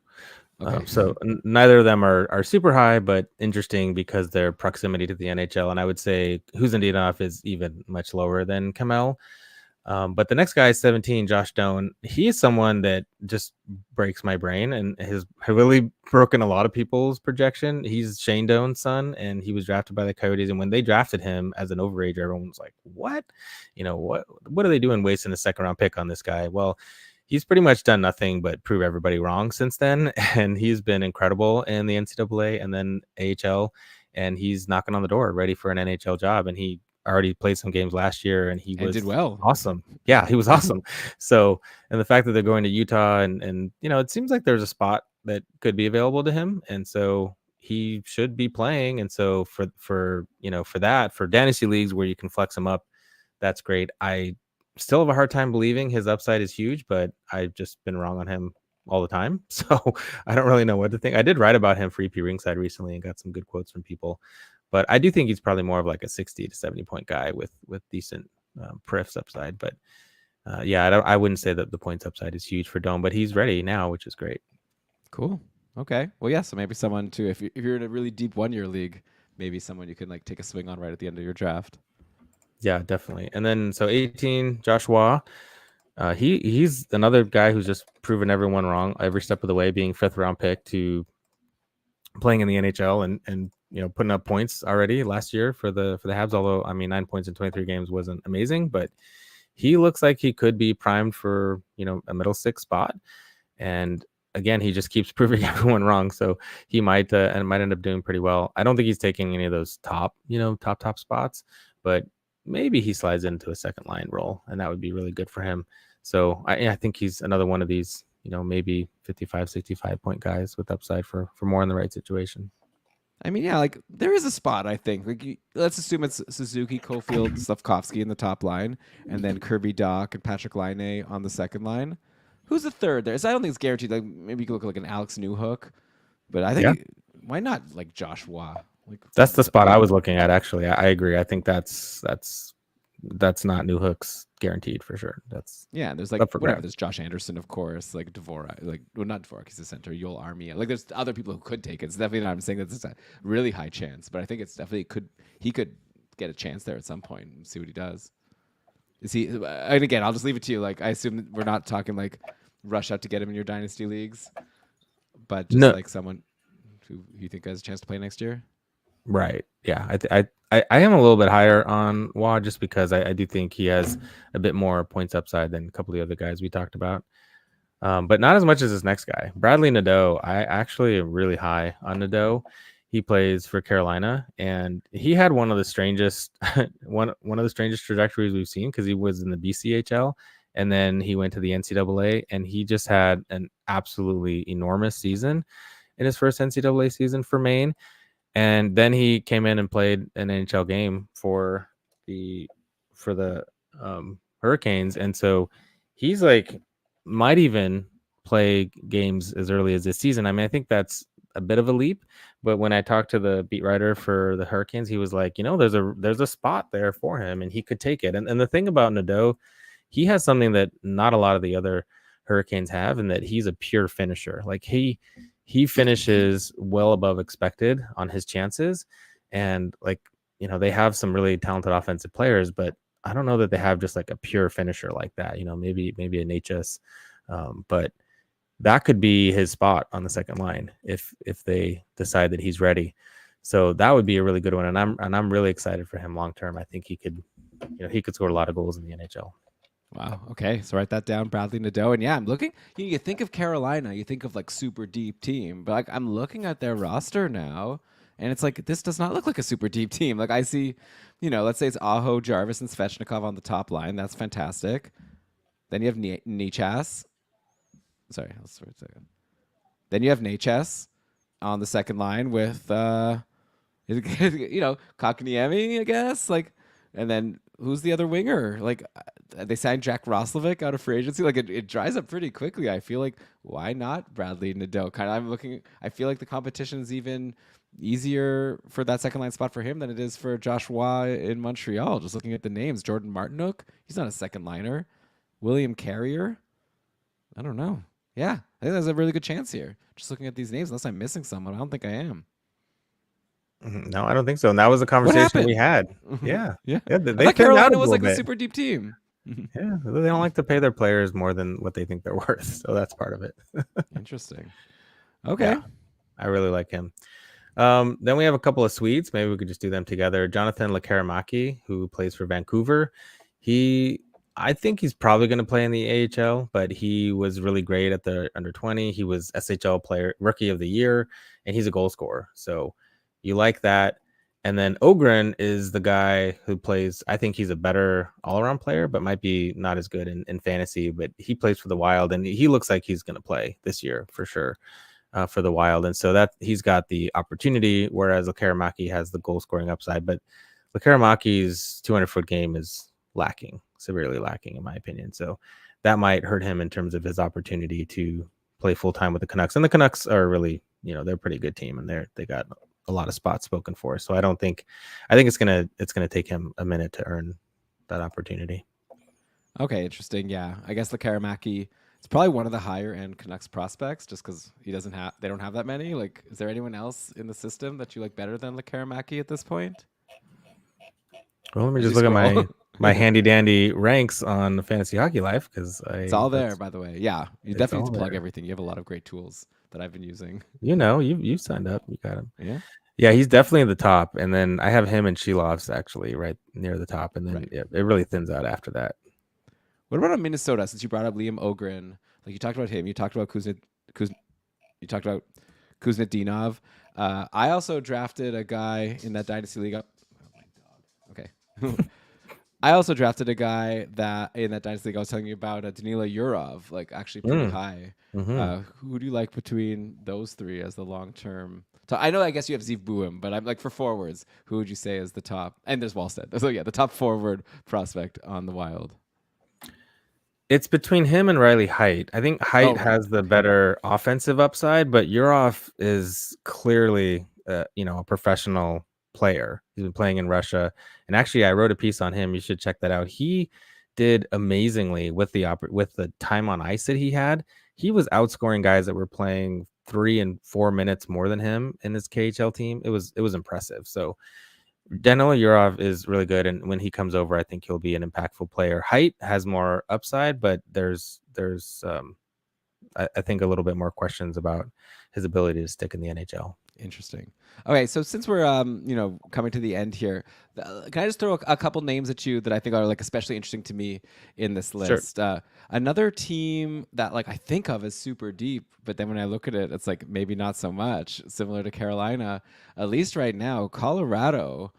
Okay. So neither of them are super high, but interesting because their proximity to the NHL. And I would say Huznadinov is even much lower than Kemmel. But the next guy is 17, Josh Doan. He is someone that just breaks my brain and has really broken a lot of people's projection. He's Shane Doan's son, and he was drafted by the Coyotes. And when they drafted him as an overager, everyone was like, what? What are they doing wasting a second round pick on this guy? Well, he's pretty much done nothing but prove everybody wrong since then. And he's been incredible in the NCAA and then AHL. And he's knocking on the door ready for an NHL job. And he already played some games last year and he did well. Awesome. Yeah, he was awesome. So, and the fact that they're going to Utah and it seems like there's a spot that could be available to him. And so he should be playing. And so for dynasty leagues where you can flex him up, that's great. I still have a hard time believing his upside is huge, but I've just been wrong on him all the time. So I don't really know what to think. I did write about him for EP Ringside recently and got some good quotes from people. But I do think he's probably more of like a 60 to 70 point guy with decent prefs upside. But yeah, I wouldn't say that the points upside is huge for Dome, but he's ready now, which is great. Cool. Okay. Well, yeah. So maybe someone too. If you're in a really deep 1 year league, maybe someone you can like take a swing on right at the end of your draft. Yeah, definitely. And then so 18, Joshua. He's another guy who's just proven everyone wrong every step of the way, being 5th-round pick to playing in the NHL and putting up points already last year for the Habs. Although 9 points in 23 games wasn't amazing, but he looks like he could be primed for a middle 6 spot. And again, he just keeps proving everyone wrong. So he might end up doing pretty well. I don't think he's taking any of those top spots, but maybe he slides into a second line role, and that would be really good for him. So I think he's another one of these, maybe 55, 65 point guys with upside for more in the right situation. I mean, yeah, like there is a spot. I think. Like, let's assume it's Suzuki, Caulfield, Slavkovsky in the top line, and then Kirby Doc and Patrick Laine on the second line. Who's the third there? So I don't think it's guaranteed. Like maybe you could look like an Alex Newhook, but I think why not like Joshua? Like that's the spot I was looking at. Actually, I agree. I think that's not Newhook's guaranteed for sure. That's there's like whatever. There's Josh Anderson, of course, like Dvorak, not Dvorak, he's the center. Yoel Armia. Like there's other people who could take it. It's definitely not. I'm saying that it's a really high chance, but I think it's definitely he could get a chance there at some point and see what he does. Is he? And again, I'll just leave it to you. Like I assume we're not talking like rush out to get him in your dynasty leagues, but just like someone who you think has a chance to play next year. Right. Yeah. I am a little bit higher on Waugh just because I do think he has a bit more points upside than a couple of the other guys we talked about. But not as much as this next guy, Bradley Nadeau. I actually am really high on Nadeau. He plays for Carolina, and he had one of the strangest one of the strangest trajectories we've seen because he was in the BCHL and then he went to the NCAA, and he just had an absolutely enormous season in his first NCAA season for Maine. And then he came in and played an NHL game for the Hurricanes, and so he's like might even play games as early as this season. I think that's a bit of a leap, but when I talked to the beat writer for the Hurricanes, he was like, there's a spot there for him, and he could take it. And the thing about Nadeau, he has something that not a lot of the other Hurricanes have, and that he's a pure finisher. Like he finishes well above expected on his chances. And they have some really talented offensive players, but I don't know that they have just like a pure finisher like that. Maybe an HS, but that could be his spot on the second line if they decide that he's ready. So that would be a really good one. And I'm really excited for him long term. I think he could score a lot of goals in the NHL. Wow. Okay. So write that down, Bradley Nadeau. And yeah, I'm looking. You think of Carolina, you think of like super deep team, but like I'm looking at their roster now, and it's like this does not look like a super deep team. Like I see, let's say it's Aho, Jarvis, and Svechnikov on the top line. That's fantastic. Then you have Nichas. Sorry, let's wait a second. Then you have Nichas on the second line with Kotkaniemi, I guess. Like, and then who's the other winger? Like, they signed Jack Roslovic out of free agency. Like, it dries up pretty quickly. I feel like, why not Bradley Nadeau? I feel like the competition is even easier for that second line spot for him than it is for Joshua in Montreal. Just looking at the names, Jordan Martinook, he's not a second liner. William Carrier, I don't know. Yeah, I think there's a really good chance here. Just looking at these names, unless I'm missing someone, I don't think I am. No, I don't think so. And that was a conversation we had. Yeah. Yeah. They thought Carolina was like a super deep team. Yeah. They don't like to pay their players more than what they think they're worth. So that's part of it. Interesting. Okay. Yeah, I really like him. Then we have a couple of Swedes. Maybe we could just do them together. Jonathan Lekkerimäki, who plays for Vancouver. I think he's probably going to play in the AHL, but he was really great at the under 20. He was SHL player, rookie of the year, and he's a goal scorer. So you like that. And then Ogren is the guy who plays, I think he's a better all-around player, but might be not as good in fantasy, but he plays for the Wild, and he looks like he's going to play this year for sure for the Wild. And so that he's got the opportunity, whereas Lekkerimäki has the goal-scoring upside. But Lekkerimäki's 200-foot game is severely lacking, in my opinion. So that might hurt him in terms of his opportunity to play full time with the Canucks. And the Canucks are really, they're a pretty good team, and they got a lot of spots spoken for. So I think it's gonna take him a minute to earn that opportunity. Okay, interesting. Yeah, I guess Lekaramaki is probably one of the higher end Canucks prospects, just because they don't have that many. Like, is there anyone else in the system that you like better than Lekaramaki at this point? Well, let me As just you look at scroll. my handy dandy ranks on Fantasy Hockey Life, because It's all there, by the way. Yeah, you it's definitely need all to plug there. everything. You have a lot of great tools that I've been using. You signed up, you got him. Yeah, Yeah, he's definitely at the top, and then I have him and Shilov's actually right near the top, and then right. it really thins out after that. What about Minnesota? Since you brought up Liam Ogren, like you talked about him, you talked about you talked about Kuznetsov. I also drafted a guy in that dynasty league. Oh, my dog. Okay. I also drafted a guy that in that dynasty league I was telling you about, Danila Yurov, like actually pretty high. Mm-hmm. Who do you like between those three as the long term? So I know, I guess you have Zeev Buim, but I'm like for forwards, who would you say is the top? And there's Wallstead. So yeah, the top forward prospect on the Wild. It's between him and Riley Height. I think Height Oh right, has the okay. better offensive upside, but Yurov is clearly, a professional player. He's been playing in Russia, and actually, I wrote a piece on him. You should check that out. He did amazingly with the time on ice that he had. He was outscoring guys that were playing 3 and 4 minutes more than him in his KHL team. It was impressive. So Danilo Yurov is really good, and when he comes over, I think he'll be an impactful player. Height has more upside, but I think a little bit more questions about his ability to stick in the NHL. Interesting. Okay, so since we're coming to the end here, can I just throw a couple names at you that I think are like especially interesting to me in this Sure. list? Another team that like I think of as super deep, but then when I look at it, it's like maybe not so much. Similar to Carolina, at least right now, Colorado.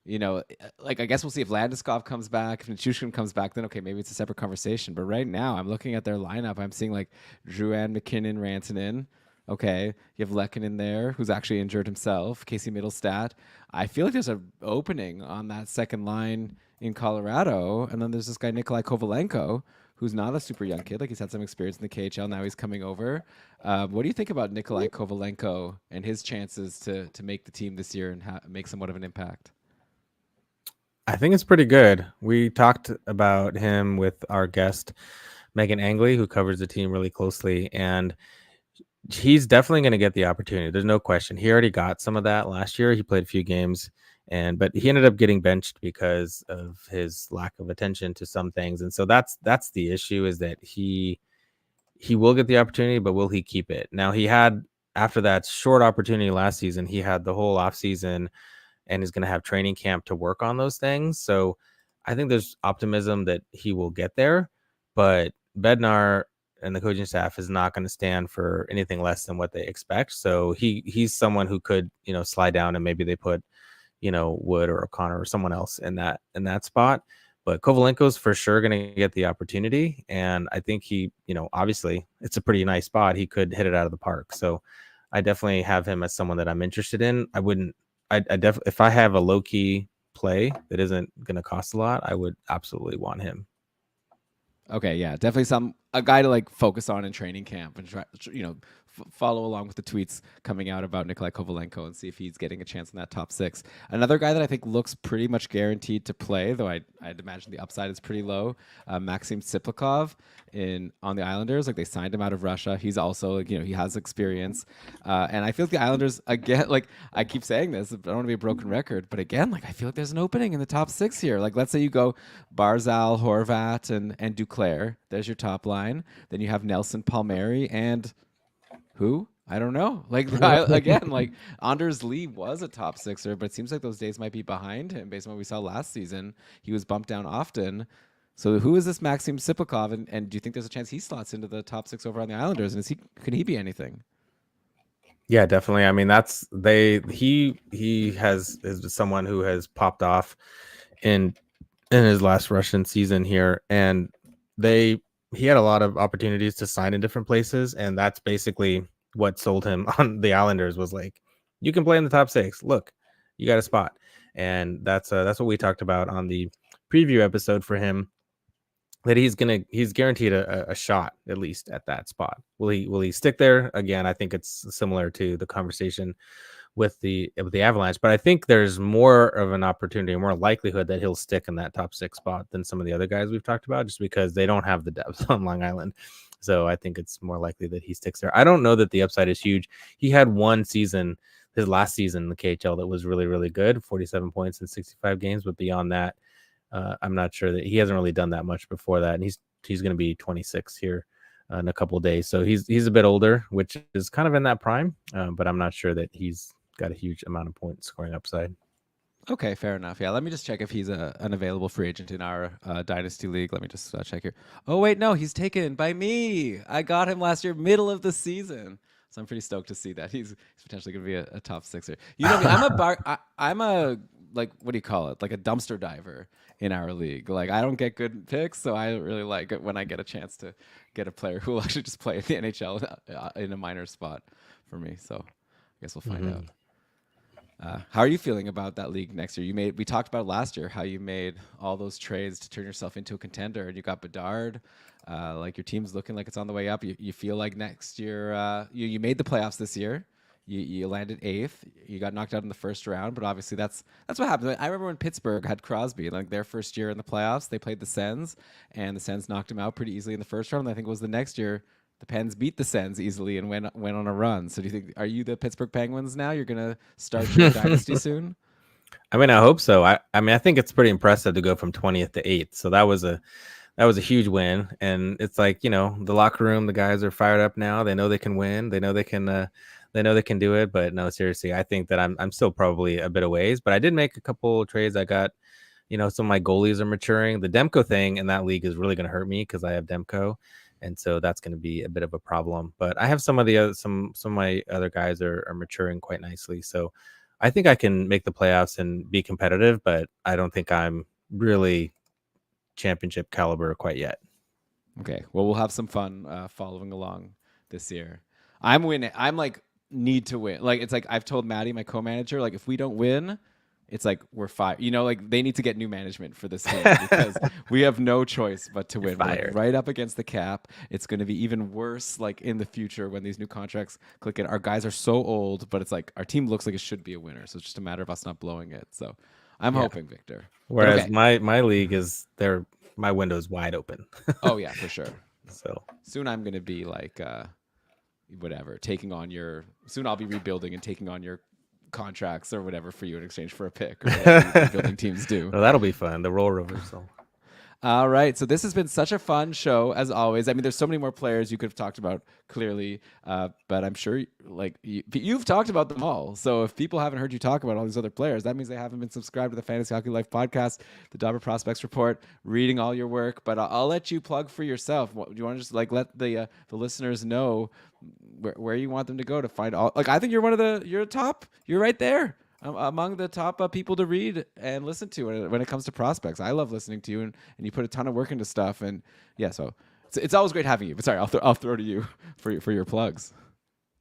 Like I guess we'll see if Landeskov comes back, if Nichushkin comes back, then okay, maybe it's a separate conversation. But right now, I'm looking at their lineup. I'm seeing like Drouin, McKinnon, Rantanen. Okay, you have Lehkonen there, who's actually injured himself. Casey Middlestat. I feel like there's an opening on that second line in Colorado, and then there's this guy Nikolai Kovalenko, who's not a super young kid. Like he's had some experience in the KHL. Now he's coming over. What do you think about Nikolai Kovalenko and his chances to make the team this year and make somewhat of an impact? I think it's pretty good. We talked about him with our guest Megan Angley, who covers the team really closely, and he's definitely going to get the opportunity. There's no question. He already got some of that last year. He played a few games, but he ended up getting benched because of his lack of attention to some things. And so that's the issue, is that he will get the opportunity, but will he keep it? Now, he had, after that short opportunity last season, he had the whole off season and is going to have training camp to work on those things. So I think there's optimism that he will get there, but Bednar and the coaching staff is not going to stand for anything less than what they expect. So he's someone who could, slide down, and maybe they put, Wood or O'Connor or someone else in that spot. But Kovalenko's for sure going to get the opportunity. And I think he, obviously it's a pretty nice spot. He could hit it out of the park. So I definitely have him as someone that I'm interested in. I definitely, if I have a low key play that isn't going to cost a lot, I would absolutely want him. Okay, yeah, definitely a guy to like focus on in training camp and try, follow along with the tweets coming out about Nikolai Kovalenko and see if he's getting a chance in that top 6. Another guy that I think looks pretty much guaranteed to play, though I'd imagine the upside is pretty low. Maxim Tsiplikov on the Islanders, like they signed him out of Russia. He's also like, he has experience, and I feel like the Islanders again, like I keep saying this, I don't want to be a broken record, but again, like I feel like there's an opening in the top 6 here. Like let's say you go Barzal, Horvat, and Duclair. There's your top line. Then you have Nelson Palmieri and who? I don't know. Like again, like Anders Lee was a top 6er, but it seems like those days might be behind him based on what we saw last season. He was bumped down often. So who is this Maxim Sipakov, and do you think there's a chance he slots into the top 6 over on the Islanders? And could he be anything? Yeah, definitely. I mean, he is someone who has popped off in his last Russian season here, and he had a lot of opportunities to sign in different places, and that's basically what sold him on the Islanders. Was like, you can play in the top 6. Look, you got a spot, and that's what we talked about on the preview episode for him. that he's guaranteed a shot at least at that spot. Will he stick there again? I think it's similar to the conversation with the Avalanche, but I think there's more of an opportunity, more likelihood that he'll stick in that top 6 spot than some of the other guys we've talked about, just because they don't have the depth on Long Island. So I think it's more likely that he sticks there. I don't know that the upside is huge. He had one season, his last season in the KHL, that was really, really good, 47 points in 65 games. But beyond that, I'm not sure that he hasn't really done that much before that. And he's going to be 26 here in a couple of days. So he's a bit older, which is kind of in that prime. But I'm not sure that he's got a huge amount of point scoring upside. Okay, fair enough. Yeah, let me just check if he's an available free agent in our Dynasty League. Let me just check here. Oh, wait, no, he's taken by me. I got him last year, middle of the season. So I'm pretty stoked to see that. He's potentially going to be a top sixer. You know me, I'm a, like, what do you call it? Like a dumpster diver in our league. Like, I don't get good picks, so I really like it when I get a chance to get a player who will actually just play in the NHL in a minor spot for me. So I guess we'll find out. How are you feeling about that league next year? We talked about last year how you made all those trades to turn yourself into a contender, and you got Bedard. Like your team's looking like it's on the way up. You feel like next year you made the playoffs this year. You landed 8th. You got knocked out in the first round, but obviously that's what happened. I remember when Pittsburgh had Crosby, like their first year in the playoffs, they played the Sens, and the Sens knocked him out pretty easily in the first round. And I think it was the next year the Pens beat the Sens easily and went on a run. So do you think, are you the Pittsburgh Penguins now? You're gonna start your dynasty soon? I mean, I hope so. I mean, I think it's pretty impressive to go from 20th to 8th. So that was a huge win. And it's like, the locker room, the guys are fired up now. They know they can win. They know they can do it. But no, seriously, I think that I'm still probably a bit of ways. But I did make a couple trades. I got, some of my goalies are maturing. The Demko thing in that league is really going to hurt me because I have Demko. And so that's going to be a bit of a problem. But I have some of my other guys are maturing quite nicely. So I think I can make the playoffs and be competitive, but I don't think I'm really championship caliber quite yet. Okay. Well, we'll have some fun following along this year. I'm winning. I'm like need to win. Like it's like I've told Maddie, my co-manager, like if we don't win, it's like we're fired. Like they need to get new management for this team because we have no choice but to win. We're like right up against the cap. It's going to be even worse like in the future when these new contracts click in. Our guys are so old, but it's like our team looks like it should be a winner. So it's just a matter of us not blowing it. So I'm hoping, Victor. Whereas my league is my window is wide open. Oh yeah, for sure. So soon I'm going to be like whatever, soon I'll be rebuilding and taking on your contracts or whatever for you in exchange for a pick or whatever building teams do. Well, that'll be fun. The role reversal. All right. So this has been such a fun show as always. I mean, there's so many more players you could have talked about clearly, but I'm sure like you've talked about them all. So if people haven't heard you talk about all these other players, that means they haven't been subscribed to the Fantasy Hockey Life podcast, the Dobber Prospects Report, reading all your work. But I'll let you plug for yourself. Do you want to just like let the listeners know where you want them to go to find all? Like I think you're right there. Among the top people to read and listen to when it comes to prospects. I love listening to you, and you put a ton of work into stuff. And yeah, so it's always great having you. But sorry, I'll throw to you for your plugs.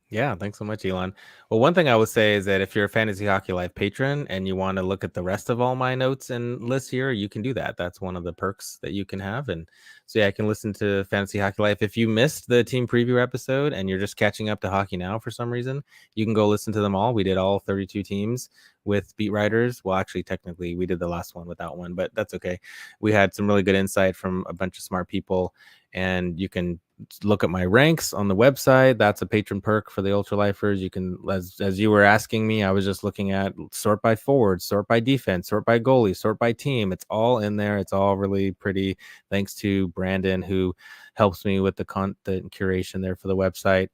Yeah, thanks so much, Elon. Well, one thing I would say is that if you're a Fantasy Hockey Life patron and you want to look at the rest of all my notes and lists here, you can do that. That's one of the perks that you can have. And so, yeah, I can listen to Fantasy Hockey Life. If you missed the team preview episode and you're just catching up to Hockey Now for some reason, you can go listen to them all. We did all 32 teams with beat writers. Well, actually, technically, we did the last one without one, but that's okay. We had some really good insight from a bunch of smart people, and you can look at my ranks on the website. That's a patron perk for the ultralifers. You can, as you were asking me, I was just looking at sort by forward, sort by defense, sort by goalie, sort by team. It's all in there. It's all really pretty. Thanks to Brandon, who helps me with the content curation there for the website.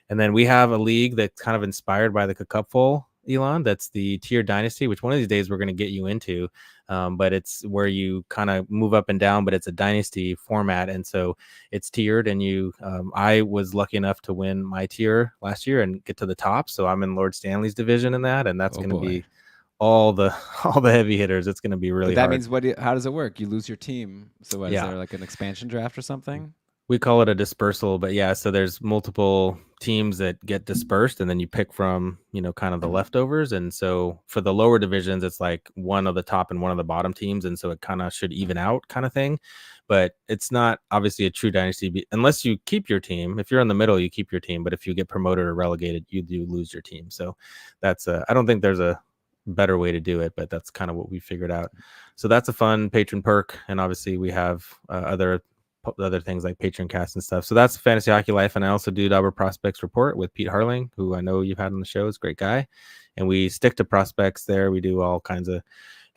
And then we have a league that's kind of inspired by the Cupful, Elon. That's the Tier Dynasty, which one of these days we're going to get you into. But it's where you kind of move up and down, but it's a dynasty format. And so it's tiered, and I was lucky enough to win my tier last year and get to the top. So I'm in Lord Stanley's division in that. And that's going to be all the heavy hitters. It's going to be really hard. That means how does it work? You lose your team. So is there like an expansion draft or something? We call it a dispersal, but yeah, so there's multiple teams that get dispersed, and then you pick from, kind of the leftovers. And so for the lower divisions, it's like one of the top and one of the bottom teams, and so it kind of should even out, kind of thing. But it's not obviously a true dynasty unless you keep your team. If you're in the middle, you keep your team, but if you get promoted or relegated, you do lose your team. So that's I don't think there's a better way to do it, but that's kind of what we figured out. So that's a fun patron perk, and obviously we have other things like patron cast and stuff. So that's Fantasy Hockey Life. And I also do Dauber Prospects Report with Pete Harling, who I know you've had on the show. Is a great guy. And we stick to prospects there. We do all kinds of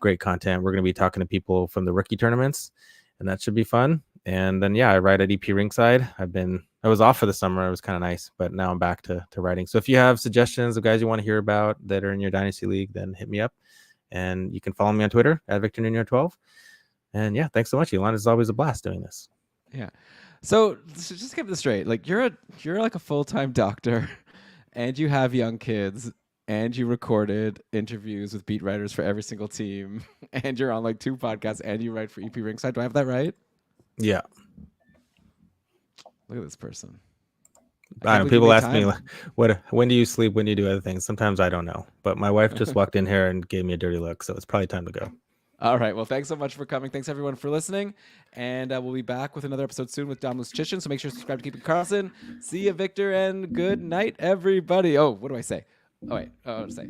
great content. We're going to be talking to people from the rookie tournaments, and that should be fun. And then, I write at EP Ringside. I was off for the summer. It was kind of nice, but now I'm back to writing. So if you have suggestions of guys you want to hear about that are in your Dynasty League, then hit me up. And you can follow me on Twitter at Victor Nuno12. And thanks so much, Elon. It's always a blast doing this. Yeah. So just get this straight. Like you're like a full-time doctor and you have young kids and you recorded interviews with beat writers for every single team and you're on like 2 podcasts and you write for EP Ringside. Do I have that right? Yeah. Look at this person. I know people ask me when do you sleep? When do you do other things? Sometimes I don't know, but my wife just walked in here and gave me a dirty look. So it's probably time to go. All right. Well, thanks so much for coming. Thanks everyone for listening. And we'll be back with another episode soon with Dom Luschichin. So make sure to subscribe to Keeping Carlson. See you, Victor, and good night, everybody. Oh, what do I say? Oh, wait. Oh, what to say?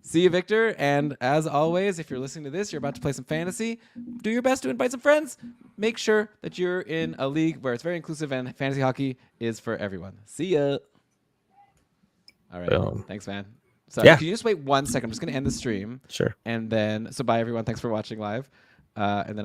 See you, Victor. And as always, if you're listening to this, you're about to play some fantasy. Do your best to invite some friends. Make sure that you're in a league where it's very inclusive and fantasy hockey is for everyone. See ya. All right. Boom. Thanks, man. Sorry, can you just wait 1 second? I'm just going to end the stream. Sure. And then, so bye, everyone. Thanks for watching live. And then